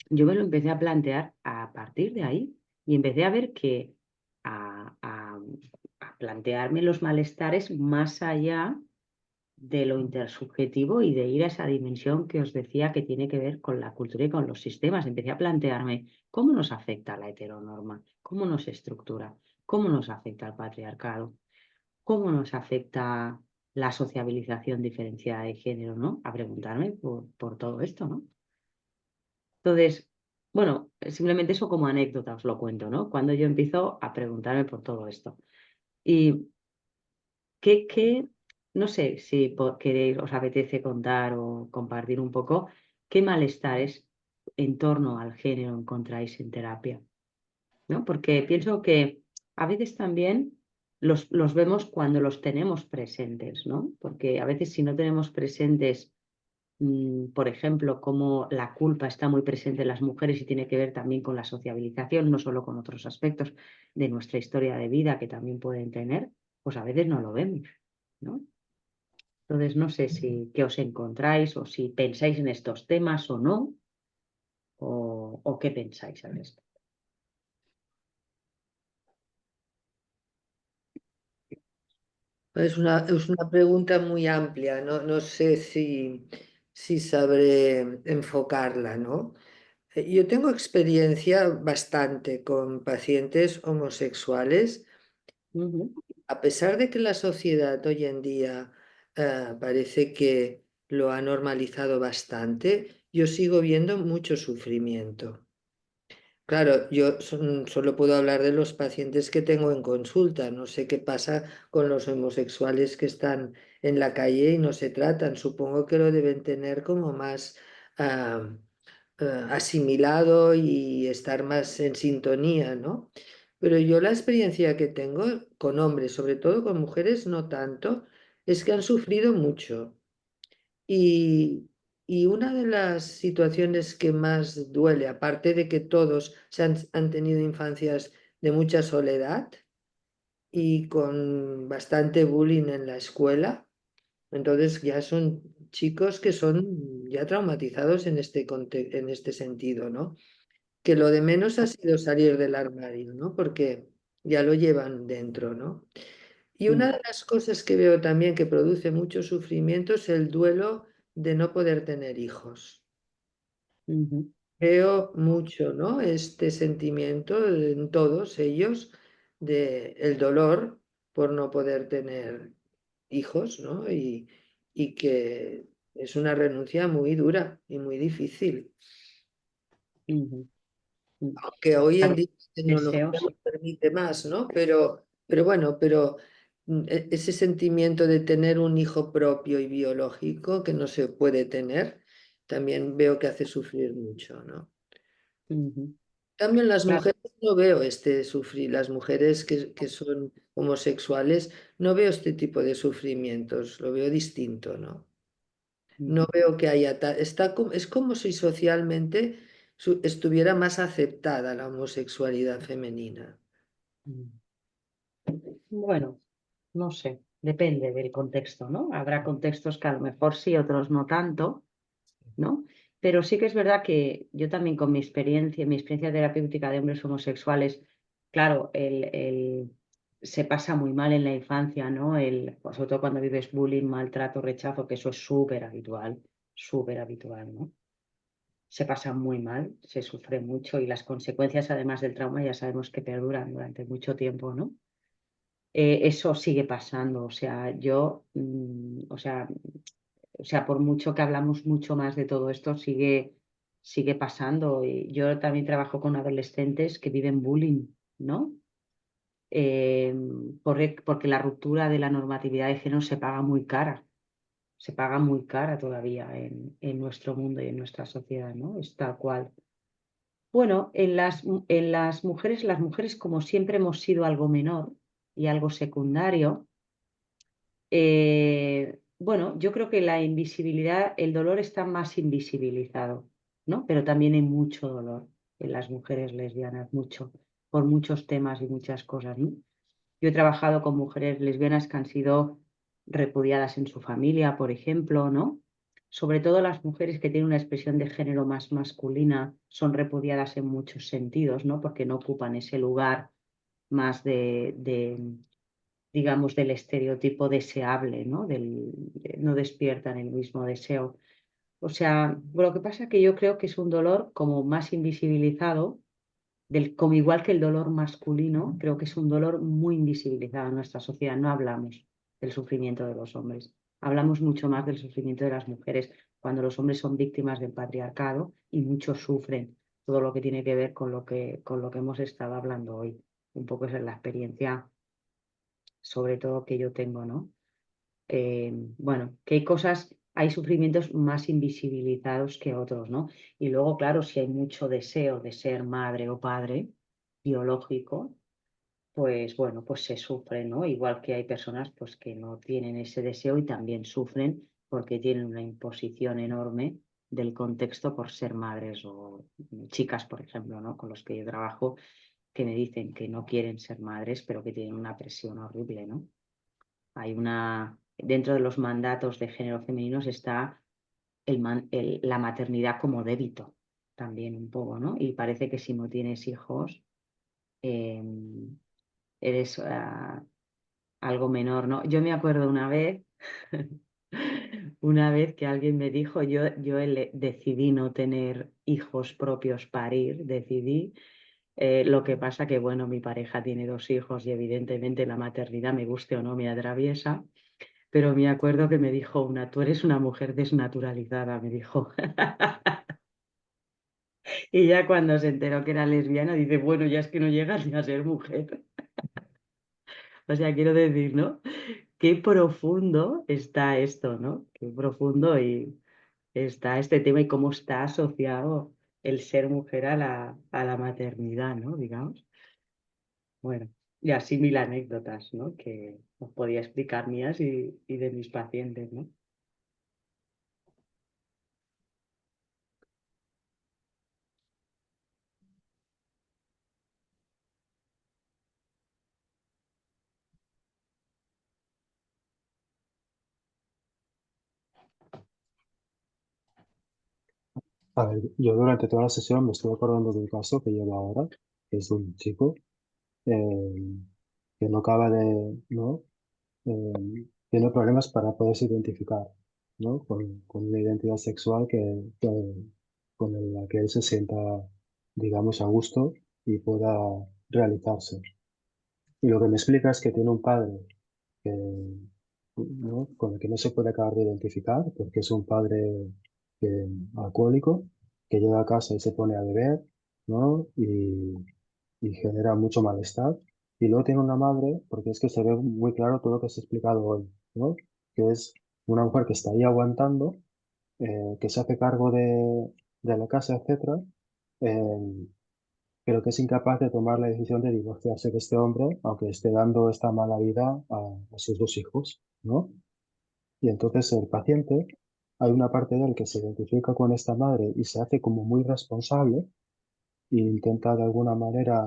yo me lo empecé a plantear a partir de ahí y empecé a ver que a plantearme los malestares más allá de lo intersubjetivo y de ir a esa dimensión que os decía que tiene que ver con la cultura y con los sistemas. Empecé a plantearme cómo nos afecta la heteronorma, cómo nos estructura, cómo nos afecta el patriarcado, cómo nos afecta la sociabilización diferenciada de género, ¿no? A preguntarme por todo esto, ¿no? Entonces, bueno, simplemente eso como anécdota os lo cuento, ¿no? Cuando yo empiezo a preguntarme por todo esto. Y no sé si queréis, os apetece contar o compartir un poco qué malestares en torno al género encontráis en terapia, ¿no? Porque pienso que a veces también los vemos cuando los tenemos presentes, ¿no? Porque a veces si no tenemos presentes, por ejemplo, cómo la culpa está muy presente en las mujeres y tiene que ver también con la sociabilización, no solo con otros aspectos de nuestra historia de vida que también pueden tener, pues a veces no lo vemos, ¿no? Entonces, no sé si qué os encontráis o si pensáis en estos temas o no, o qué pensáis al respecto. Es una pregunta muy amplia, no sé si sabré enfocarla, ¿no? Yo tengo experiencia bastante con pacientes homosexuales, Ujú. a pesar de que la sociedad hoy en día parece que lo ha normalizado bastante, yo sigo viendo mucho sufrimiento. Claro, yo solo puedo hablar de los pacientes que tengo en consulta. No sé qué pasa con los homosexuales que están en la calle y no se tratan. Supongo que lo deben tener como más ah, asimilado y estar más en sintonía, ¿no? Pero yo la experiencia que tengo con hombres, sobre todo con mujeres, no tanto, es que han sufrido mucho. Y, y una de las situaciones que más duele, aparte de que todos han tenido infancias de mucha soledad y con bastante bullying en la escuela, entonces ya son chicos que son ya traumatizados en en este sentido, ¿no? Que lo de menos ha sido salir del armario, ¿no? Porque ya lo llevan dentro, ¿no? Y una de las cosas que veo también que produce mucho sufrimiento es el duelo de no poder tener hijos. Ujú. Veo mucho, ¿no? Este sentimiento en todos ellos de el dolor por no poder tener hijos, ¿no? Y que es una renuncia muy dura y muy difícil. Ujú. Mm. Que hoy en Claro, día la tecnología deseos. lo permite más, ¿no? Pero bueno, ese sentimiento de tener un hijo propio y biológico que no se puede tener, también veo que hace sufrir mucho, ¿no? Ujú. También las Claro. mujeres no veo este sufrir, las mujeres que son homosexuales, no veo este tipo de sufrimientos, lo veo distinto, ¿no? No Ujú. veo que haya es como si socialmente estuviera más aceptada la homosexualidad femenina. Mm. Bueno, no sé, depende del contexto, ¿no? Habrá contextos que a lo mejor sí, otros no tanto, ¿no? Pero sí que es verdad que yo también con mi experiencia terapéutica de hombres homosexuales, claro, se pasa muy mal en la infancia, ¿no? Pues, sobre todo cuando vives bullying, maltrato, rechazo, que eso es súper habitual, ¿no? Se pasa muy mal, se sufre mucho y las consecuencias, además del trauma, ya sabemos que perduran durante mucho tiempo, ¿no? Eso sigue pasando, o sea, o sea, por mucho que hablamos mucho más de todo esto, sigue pasando. Y yo también trabajo con adolescentes que viven bullying, ¿no? Eh, porque la ruptura de la normatividad de género se paga muy cara todavía en nuestro mundo y en nuestra sociedad, ¿no? Es tal cual. Bueno, las mujeres como siempre hemos sido algo menor y algo secundario. Bueno, yo creo que la invisibilidad, el dolor está más invisibilizado, ¿no? Pero también hay mucho dolor en las mujeres lesbianas, mucho, por muchos temas y muchas cosas, ¿no? Yo he trabajado con mujeres lesbianas que han sido repudiadas en su familia, por ejemplo, ¿no? Sobre todo las mujeres que tienen una expresión de género más masculina son repudiadas en muchos sentidos, ¿no? Porque no ocupan ese lugar más digamos, del estereotipo deseable, ¿no? No despiertan el mismo deseo. O sea, lo que pasa es que yo creo que es un dolor como más invisibilizado, como igual que el dolor masculino, creo que es un dolor muy invisibilizado en nuestra sociedad. No hablamos del sufrimiento de los hombres, hablamos mucho más del sufrimiento de las mujeres, cuando los hombres son víctimas del patriarcado y muchos sufren todo lo que tiene que ver con lo que hemos estado hablando hoy. Un poco esa es la experiencia sobre todo que yo tengo, ¿no? Bueno, que hay sufrimientos más invisibilizados que otros, ¿no? Y luego, claro, si hay mucho deseo de ser madre o padre biológico, pues bueno, pues se sufre, ¿no? Igual que hay personas pues que no tienen ese deseo y también sufren porque tienen una imposición enorme del contexto por ser madres o chicas, por ejemplo, ¿no? Con los que yo trabajo, que me dicen que no quieren ser madres, pero que tienen una presión horrible, ¿no? Dentro de los mandatos de género femeninos está la maternidad como débito, también un poco, ¿no? Y parece que si no tienes hijos, eh, eres algo menor, ¿no? Yo me acuerdo una vez, una vez que alguien me dijo, yo decidí no tener hijos propios, parir, decidí. Lo que pasa que, bueno, mi pareja tiene 2 hijos y evidentemente la maternidad, me guste o no, me atraviesa. Pero me acuerdo que me dijo tú eres una mujer desnaturalizada, me dijo. Y ya cuando se enteró que era lesbiana, dice, bueno, ya es que no llegas ni a ser mujer. O sea, quiero decir, ¿no? Qué profundo está esto, ¿no? Qué profundo y está este tema y cómo está asociado el ser mujer a la maternidad, ¿no? Digamos. Bueno, y así mil anécdotas, ¿no? Que os podía explicar mías y de mis pacientes, ¿no? A ver, yo durante toda la sesión me estoy acordando de un caso que llevo ahora, que es de un chico eh, que no acaba de, ¿no? Tiene problemas para poderse identificar, ¿no? Con una identidad sexual con la que él se sienta, digamos, a gusto y pueda realizarse. Y lo que me explica es que tiene un padre que, ¿no? Con el que no se puede acabar de identificar, porque es un padre alcohólico, que llega a casa y se pone a beber, ¿no? Y genera mucho malestar. Y luego tiene una madre, porque es que se ve muy claro todo lo que se ha explicado hoy, ¿no? Que es una mujer que está ahí aguantando, que se hace cargo de la casa, etcétera, eh, pero que es incapaz de tomar la decisión de divorciarse de este hombre, aunque esté dando esta mala vida a sus dos hijos, ¿no? Y entonces el paciente, hay una parte de él que se identifica con esta madre y se hace como muy responsable e intenta de alguna manera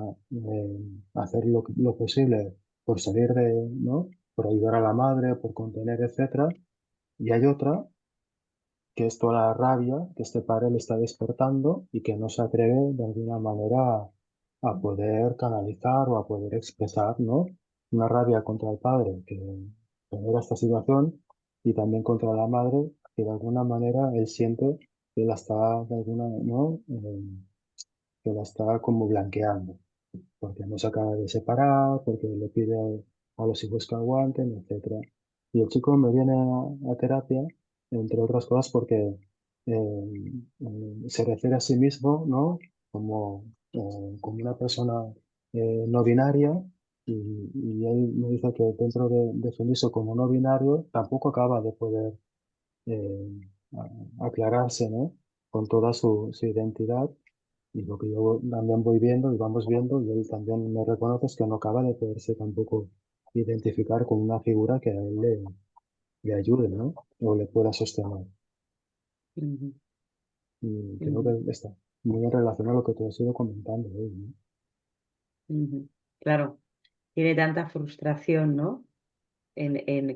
hacer lo posible por salir de, ¿no? Por ayudar a la madre, por contener, etcétera. Y hay otra que es toda la rabia que este padre le está despertando y que no se atreve de alguna manera a poder canalizar o a poder expresar, ¿no? Una rabia contra el padre que genera esta situación y también contra la madre que de alguna manera él siente que la está de alguna, ¿no? Que la está como blanqueando porque no se acaba de separar, porque le pide a los hijos que aguanten, etcétera. Y el chico me viene a terapia, entre otras cosas, porque se refiere a sí mismo, ¿no? Como una persona no binaria, y él me dice que dentro de definirse como no binario, tampoco acaba de poder eh, aclararse, ¿no? Con toda su identidad y lo que yo también voy viendo y vamos viendo, y él también me reconoce es que no acaba de poderse tampoco identificar con una figura que a él le ayude, ¿no? O le pueda sostener. Ujú, Y creo ujú, que está muy en relación a lo que tú has ido comentando hoy, ¿no? ujú. Claro, tiene tanta frustración, ¿no?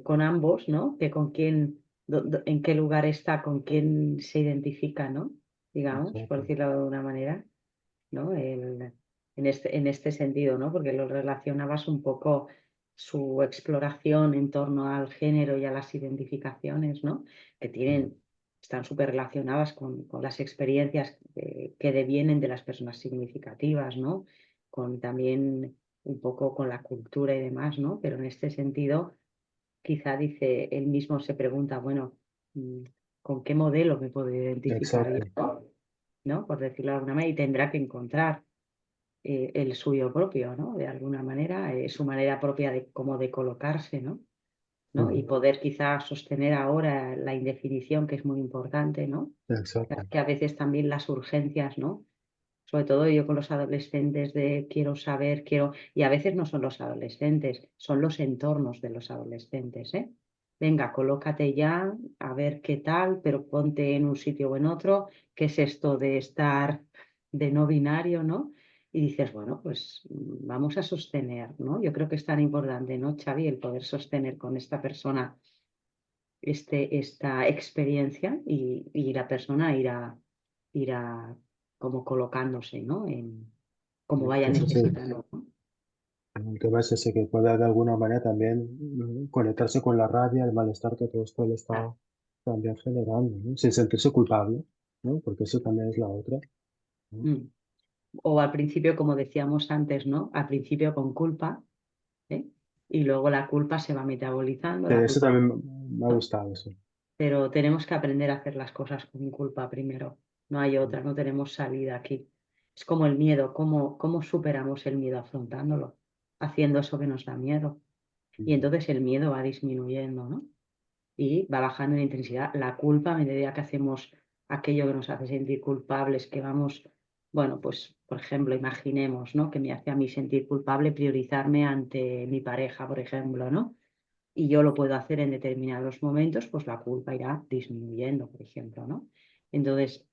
Con ambos, ¿no? Que con quién, en qué lugar está, con quién se identifica, ¿no? Digamos, por Exacto. decirlo de alguna manera, ¿no? En este sentido, ¿no? Porque lo relacionabas un poco su exploración en torno al género y a las identificaciones, ¿no? Que están súper relacionadas con las experiencias que devienen de las personas significativas, ¿no? Con también un poco con la cultura y demás, ¿no? Pero en este sentido quizá dice, él mismo se pregunta, bueno, mm, ¿con qué modelo me puedo identificar Exacto. yo? ¿No? Por decirlo de alguna manera, y tendrá que encontrar el suyo propio, ¿no? De alguna manera, su manera propia de como de colocarse, ¿no? ¿No? Y Ujú. poder quizá sostener ahora la indefinición, que es muy importante, ¿no? Exacto. Que a veces también las urgencias, ¿no? Sobre todo yo con los adolescentes de quiero saber, quiero, y a veces no son los adolescentes, son los entornos de los adolescentes, ¿eh? Venga, colócate ya, a ver qué tal, pero ponte en un sitio o en otro, ¿qué es esto de estar de no binario, ¿no? Y dices, bueno, pues vamos a sostener, ¿no? Yo creo que es tan importante, ¿no, Xavi, el poder sostener con esta persona esta experiencia y la persona irá como colocándose, ¿no? Como vaya Eso sí, necesitando, ¿no? el tema es ese que pueda de alguna manera también conectarse con la rabia, el malestar que todo esto le Ah, está también generando, ¿no? Sin sentirse culpable, ¿no? Porque eso también es la otra, ¿no? mm. O al principio, como decíamos antes, ¿no? Al principio con culpa, ¿eh? Y luego la culpa se va metabolizando, la Eso culpa, también me ha ¿no? gustado, eso. Pero tenemos que aprender a hacer las cosas con culpa primero. No hay otra, no tenemos salida aquí. Es como el miedo, ¿cómo superamos el miedo afrontándolo? Haciendo eso que nos da miedo. Y entonces el miedo va disminuyendo, ¿no? Y va bajando en intensidad. La culpa, a medida que hacemos aquello que nos hace sentir culpables, que vamos, bueno, pues, por ejemplo, imaginemos, ¿no? Que me hace a mí sentir culpable priorizarme ante mi pareja, por ejemplo, ¿no? Y yo lo puedo hacer en determinados momentos, pues la culpa irá disminuyendo, por ejemplo, ¿no? Entonces,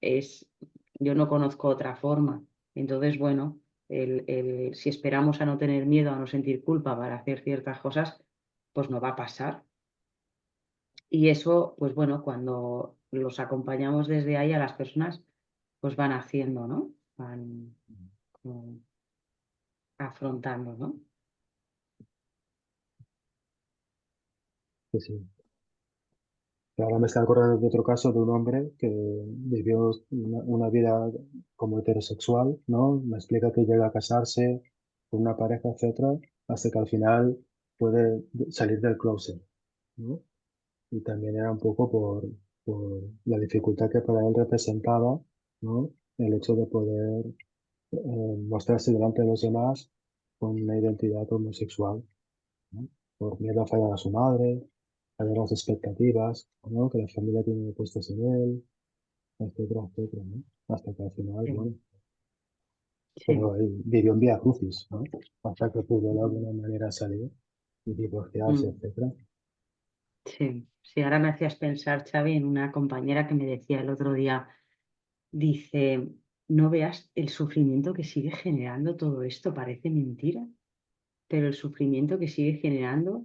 yo no conozco otra forma. Entonces, bueno, si esperamos a no tener miedo, a no sentir culpa para hacer ciertas cosas, pues no va a pasar. Y eso, pues bueno, cuando los acompañamos desde ahí a las personas, pues van haciendo, ¿no? Van como afrontando, ¿no? Sí, sí. Y ahora me está acordando de otro caso de un hombre que vivió una vida como heterosexual, ¿no? Me explica que llega a casarse con una pareja, etcétera, hasta que al final puede salir del closet, ¿no? Y también era un poco por la dificultad que para él representaba, ¿no? El hecho de poder mostrarse delante de los demás con una identidad homosexual, ¿no? Por miedo a fallar a su madre, fallar las expectativas, ¿no? Que la familia tiene puestas en él, etcétera, etcétera, ¿no? Hasta que al final, Sí, bueno, sí. pero él vivió en vía crucis, ¿no? Hasta que pudo de alguna manera salir y divorciarse, Mm, etcétera. sí, sí, ahora me hacías pensar, Xavi, en una compañera que me decía el otro día, dice, no veas el sufrimiento que sigue generando todo esto, parece mentira, pero el sufrimiento que sigue generando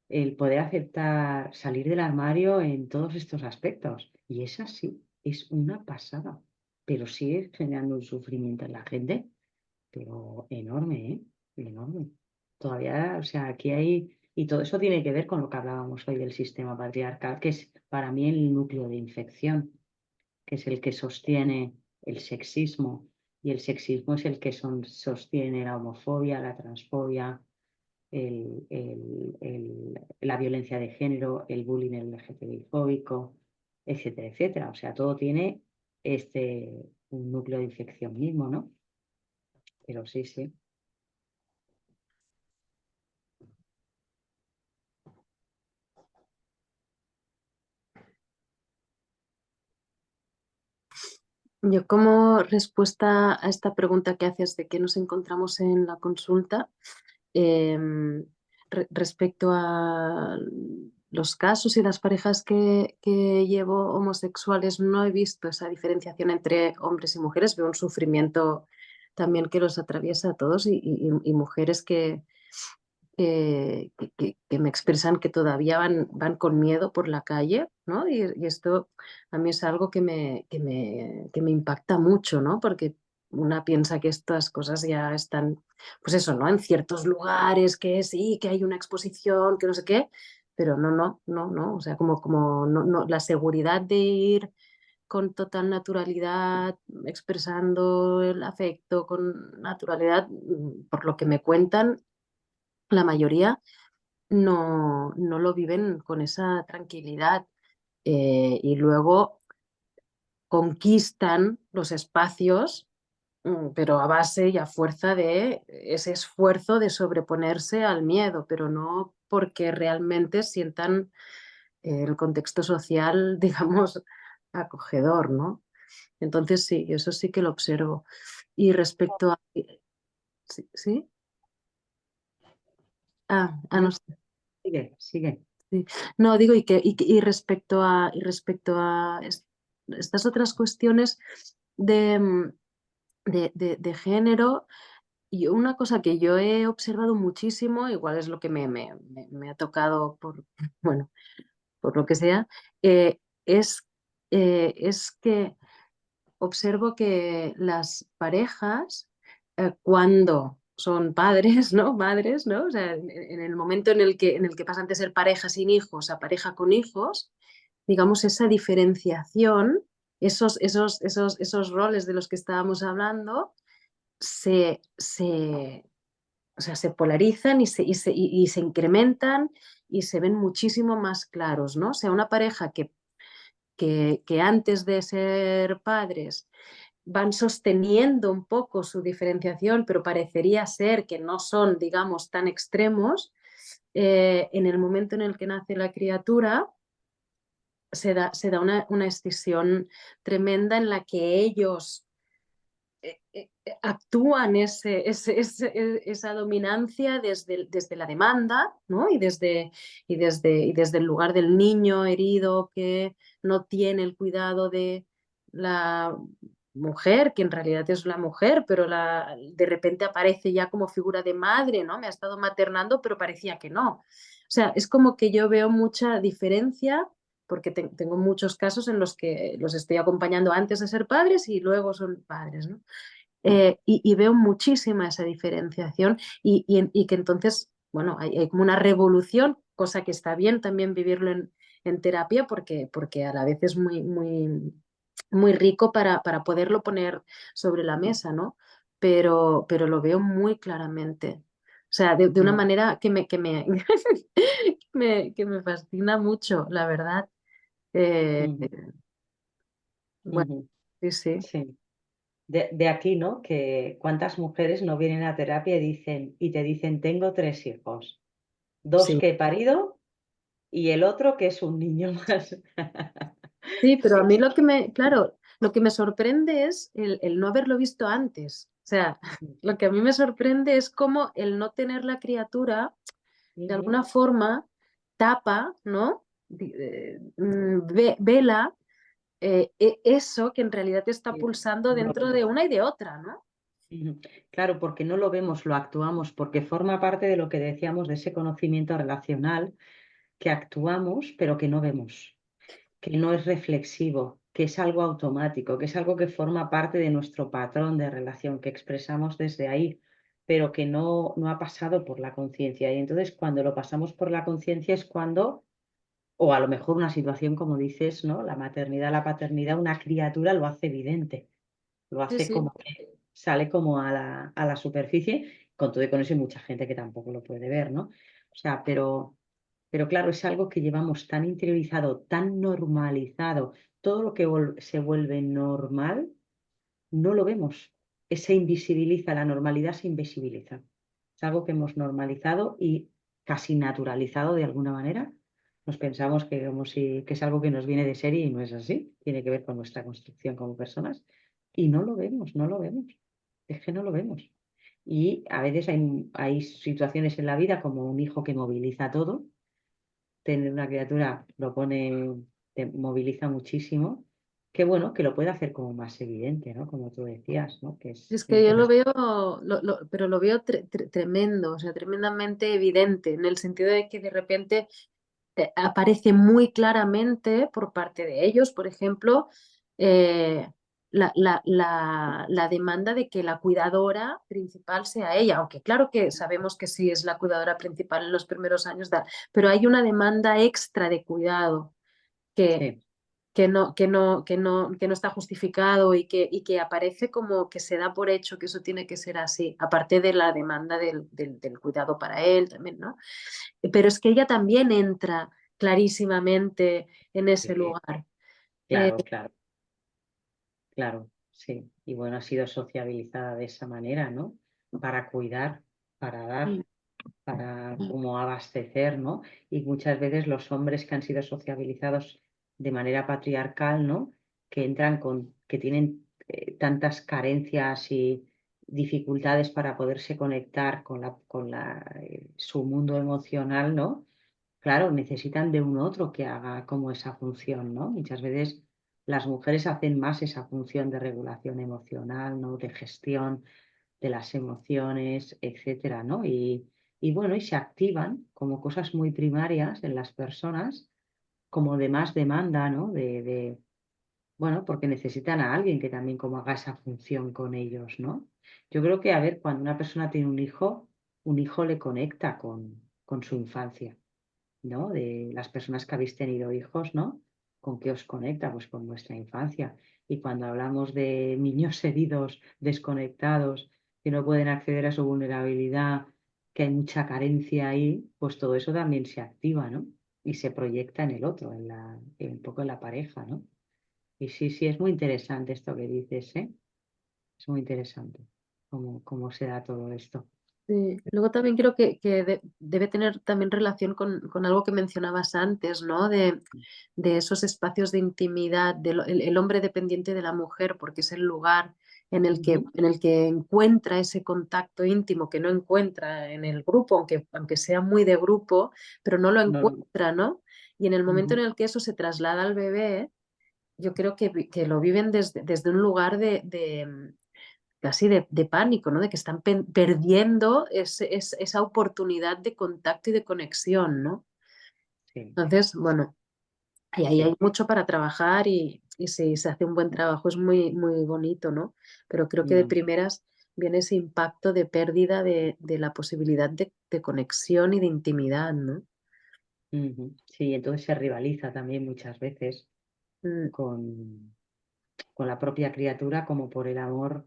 el poder aceptar salir del armario en todos estos aspectos. Y es así, es una pasada, pero sigue generando un sufrimiento en la gente, pero enorme, ¿eh? Enorme. Todavía, o sea, aquí hay, y todo eso tiene que ver con lo que hablábamos hoy del sistema patriarcal, que es para mí el núcleo de infección, que es el que sostiene el sexismo, y el sexismo es el que sostiene la homofobia, la transfobia, la violencia de género, el bullying LGTBI-fóbico, etcétera, etcétera. O sea, todo tiene un núcleo de infección mismo, ¿no? Pero sí, sí. Yo como respuesta a esta pregunta que haces de qué nos encontramos en la consulta, respecto a los casos y las parejas que llevo homosexuales, no he visto esa diferenciación entre hombres y mujeres, veo un sufrimiento también que los atraviesa a todos y mujeres que me expresan que todavía van con miedo por la calle, ¿no? Y esto a mí es algo que me impacta mucho, ¿no? Porque una piensa que estas cosas ya están, pues eso, ¿no? En ciertos lugares, que sí, que hay una exposición, que no sé qué, pero no, o sea, como no, la seguridad de ir con total naturalidad, expresando el afecto con naturalidad, por lo que me cuentan, la mayoría no lo viven con esa tranquilidad, y luego conquistan los espacios, pero a base y a fuerza de ese esfuerzo de sobreponerse al miedo, pero no porque realmente sientan el contexto social, digamos, acogedor, ¿no? Entonces sí, eso sí que lo observo. Y respecto a... ¿Sí? ¿Sí? No No, sé. sigue, sigue. Sí. No, digo, y respecto a estas otras cuestiones de, de género, y una cosa que yo he observado muchísimo, igual es lo que me ha tocado por, bueno, por lo que sea, es que observo que las parejas, cuando son padres, ¿no? Madres, ¿no? O sea, en el momento en el que pasan de ser pareja sin hijos a pareja con hijos, digamos, esa diferenciación, esos roles de los que estábamos hablando, o sea, se polarizan y se incrementan y se ven muchísimo más claros, ¿no? O sea, una pareja que antes de ser padres van sosteniendo un poco su diferenciación, pero parecería ser que no son, digamos, tan extremos, en el momento en el que nace la criatura, se da una escisión tremenda en la que ellos actúan esa dominancia desde la demanda, ¿no? Y desde el lugar del niño herido que no tiene el cuidado de la mujer, que en realidad es la mujer, pero de repente aparece ya como figura de madre, ¿no? Me ha estado maternando, pero parecía que no. O sea, es como que yo veo mucha diferencia porque tengo muchos casos en los que los estoy acompañando antes de ser padres y luego son padres, ¿no? Y veo muchísima esa diferenciación y que entonces, bueno, hay como una revolución, cosa que está bien también vivirlo en terapia porque a la vez es muy rico para poderlo poner sobre la mesa, ¿no? Pero lo veo muy claramente. O sea, de una manera que me fascina mucho, la verdad. Ujú, Bueno, ujú. sí, sí. Sí. De aquí, ¿no? Que cuántas mujeres no vienen a terapia y te dicen, tengo 3 hijos, 2 Sí. que he parido y el otro que es un niño más. Sí, pero a mí claro, lo que me sorprende es el no haberlo visto antes. O sea, lo que a mí me sorprende es cómo el no tener la criatura, de Ujú. alguna forma, tapa, ¿no? Vela eso que en realidad está Sí. pulsando No lo dentro de vemos. una y de otra, ¿no? Ujú. Claro, porque no lo vemos, lo actuamos, porque forma parte de lo que decíamos de ese conocimiento relacional que actuamos, pero que no vemos, que no es reflexivo, que es algo automático, que es algo que forma parte de nuestro patrón de relación, que expresamos desde ahí, pero que no ha pasado por la conciencia. Y entonces cuando lo pasamos por la conciencia es cuando, o a lo mejor una situación como dices, ¿no? La maternidad, la paternidad, una criatura lo hace evidente, lo Sí, hace sí. como que sale como a la superficie, con todo y con eso hay mucha gente que tampoco lo puede ver, ¿no? O sea, pero claro, es algo que llevamos tan interiorizado, tan normalizado, todo lo que se vuelve normal, no lo vemos. Se invisibiliza, la normalidad se invisibiliza. Es algo que hemos normalizado y casi naturalizado de alguna manera. Nos pensamos que, como si, que es algo que nos viene de serie y no es así. Tiene que ver con nuestra construcción como personas. Y no lo vemos, no lo vemos. Es que no lo vemos. Y a veces hay situaciones en la vida como un hijo que moviliza todo. Tener una criatura lo pone, te moviliza muchísimo. Qué bueno que lo puede hacer como más evidente, ¿no? Como tú decías, ¿no? Es Que que yo lo empiezas. veo, pero lo veo tremendo, o sea, tremendamente evidente, en el sentido de que de repente aparece muy claramente por parte de ellos, por ejemplo, eh, la demanda de que la cuidadora principal sea ella, aunque claro que sabemos que sí es la cuidadora principal en los primeros años, pero hay una demanda extra de cuidado que, Sí, que no está justificado y que aparece como que se da por hecho que eso tiene que ser así, aparte de la demanda del cuidado para él también, ¿no? Pero es que ella también entra clarísimamente en ese sí, lugar. Eh, claro, claro, claro, sí. Y bueno, ha sido sociabilizada de esa manera, ¿no? Para cuidar, para dar, para como abastecer, ¿no? Y muchas veces los hombres que han sido sociabilizados de manera patriarcal, ¿no? Que entran que tienen tantas carencias y dificultades para poderse conectar con su mundo emocional, ¿no? Claro, necesitan de un otro que haga como esa función, ¿no? Muchas veces las mujeres hacen más esa función de regulación emocional, ¿no? De gestión de las emociones, etcétera, ¿no? Y bueno, y se activan como cosas muy primarias en las personas, como de más demanda, ¿no? Bueno, porque necesitan a alguien que también como haga esa función con ellos, ¿no? Yo creo que, a ver, cuando una persona tiene un hijo le conecta con su infancia, ¿no? De las personas que habéis tenido hijos, ¿no? ¿Con qué os conecta? Pues con vuestra infancia. Y cuando hablamos de niños heridos, desconectados, que no pueden acceder a su vulnerabilidad, que hay mucha carencia ahí, pues todo eso también se activa, ¿no? Y se proyecta en el otro, un poco en la pareja, ¿no? Y sí, sí, es muy interesante esto que dices, ¿eh? Es muy interesante cómo se da todo esto. Sí. Luego también creo que debe tener también relación con algo que mencionabas antes, ¿no? De esos espacios de intimidad, el hombre dependiente de la mujer, porque es el lugar Ujú. en el que encuentra ese contacto íntimo que no encuentra en el grupo, aunque sea muy de grupo, pero no lo No, encuentra, ¿no? Y en el momento en ujú. el que eso se traslada al bebé, yo creo que lo viven desde un lugar casi de pánico, ¿no? De que están perdiendo esa oportunidad de contacto y de conexión, ¿no? Sí. Entonces, bueno, Y ahí hay mucho para trabajar y si se hace un buen trabajo es muy, muy bonito, ¿no? Pero creo que de primeras viene ese impacto de pérdida de la posibilidad de conexión y de intimidad, ¿no? Sí, entonces se rivaliza también muchas veces Mm, con la propia criatura como por el amor,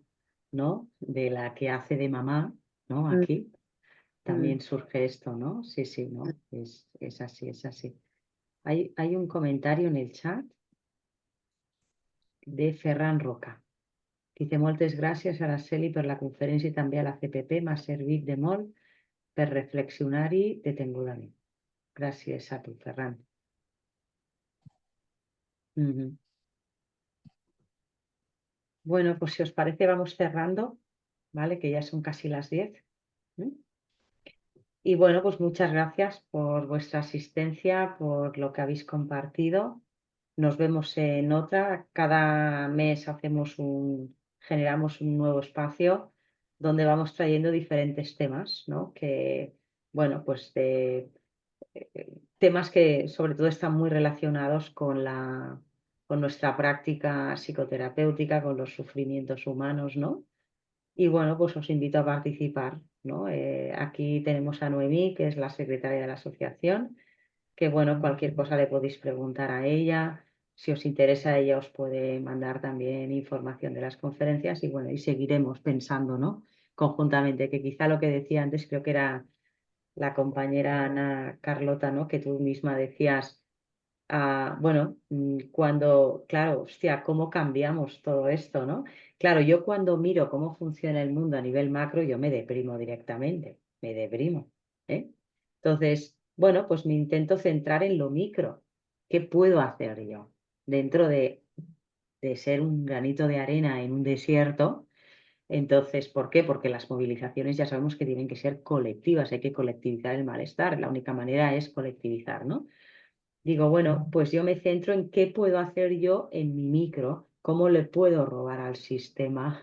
¿no? De la que hace de mamá, ¿no? mm, Aquí mm. también surge esto, ¿no? Sí, sí, ¿no? Es así, es así. Hay un comentario en el chat de Ferran Roca. Dice, moltes gràcies, Araceli, per la conferència i també a la CPP. M'ha servit de molt per reflexionar-hi detingudament. Gràcies a tu, Ferran. Bueno, pues si os parece vamos cerrando, ¿vale? Que ya son casi las 10. Y bueno, pues muchas gracias por vuestra asistencia, por lo que habéis compartido. Nos vemos en otra. Cada mes generamos un nuevo espacio donde vamos trayendo diferentes temas, ¿no? Que, bueno, pues temas que sobre todo están muy relacionados con nuestra práctica psicoterapéutica, con los sufrimientos humanos, ¿no? Y bueno, pues os invito a participar, ¿no? Aquí tenemos a Noemí, que es la secretaria de la asociación, que bueno, cualquier cosa le podéis preguntar a ella. Si os interesa, ella os puede mandar también información de las conferencias y bueno, y seguiremos pensando, ¿no? Conjuntamente, que quizá lo que decía antes, creo que era la compañera Ana Carlota, ¿no? Que tú misma decías, bueno, cuando, claro, hostia, ¿cómo cambiamos todo esto, no? Claro, yo cuando miro cómo funciona el mundo a nivel macro, yo me deprimo directamente, me deprimo, ¿eh? Entonces, bueno, pues me intento centrar en lo micro. ¿Qué puedo hacer yo dentro de ser un granito de arena en un desierto? Entonces, ¿por qué? Porque las movilizaciones ya sabemos que tienen que ser colectivas, hay que colectivizar el malestar, la única manera es colectivizar, ¿no? Digo, bueno, pues yo me centro en qué puedo hacer yo en mi micro, cómo le puedo robar al sistema.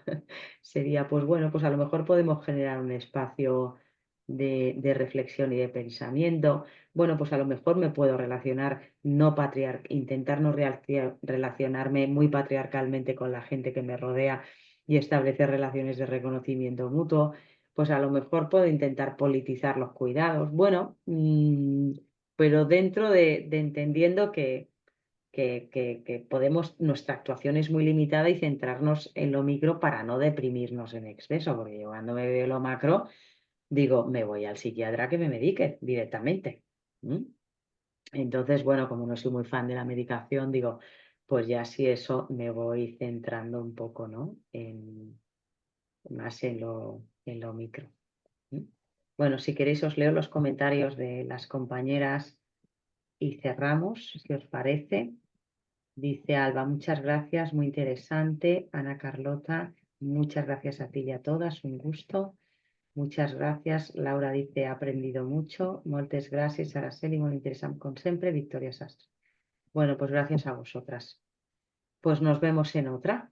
Sería, pues bueno, pues a lo mejor podemos generar un espacio de reflexión y de pensamiento. Bueno, pues a lo mejor me puedo relacionar, intentar no relacionarme muy patriarcalmente con la gente que me rodea y establecer relaciones de reconocimiento mutuo. Pues a lo mejor puedo intentar politizar los cuidados. Bueno, pero dentro de entendiendo que podemos, nuestra actuación es muy limitada y centrarnos en lo micro para no deprimirnos en exceso, porque yo cuando me veo lo macro, digo, me voy al psiquiatra que me medique directamente. Entonces, bueno, como no soy muy fan de la medicación, digo, pues ya si eso me voy centrando un poco, ¿no? Más en lo micro. Bueno, si queréis os leo los comentarios de las compañeras y cerramos, si os parece. Dice Alba, muchas gracias, muy interesante. Ana Carlota, muchas gracias a ti y a todas, un gusto. Muchas gracias. Laura dice, he aprendido mucho. Moltes gràcies, Araceli, molt interessant com sempre. Victoria Sastre. Bueno, pues gracias a vosotras. Pues nos vemos en otra.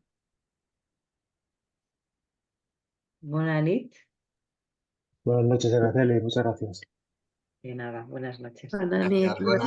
Buenas nit. Buenas noches, Araceli, muchas gracias. De nada, buenas noches. Bona nit. Gracias, buenas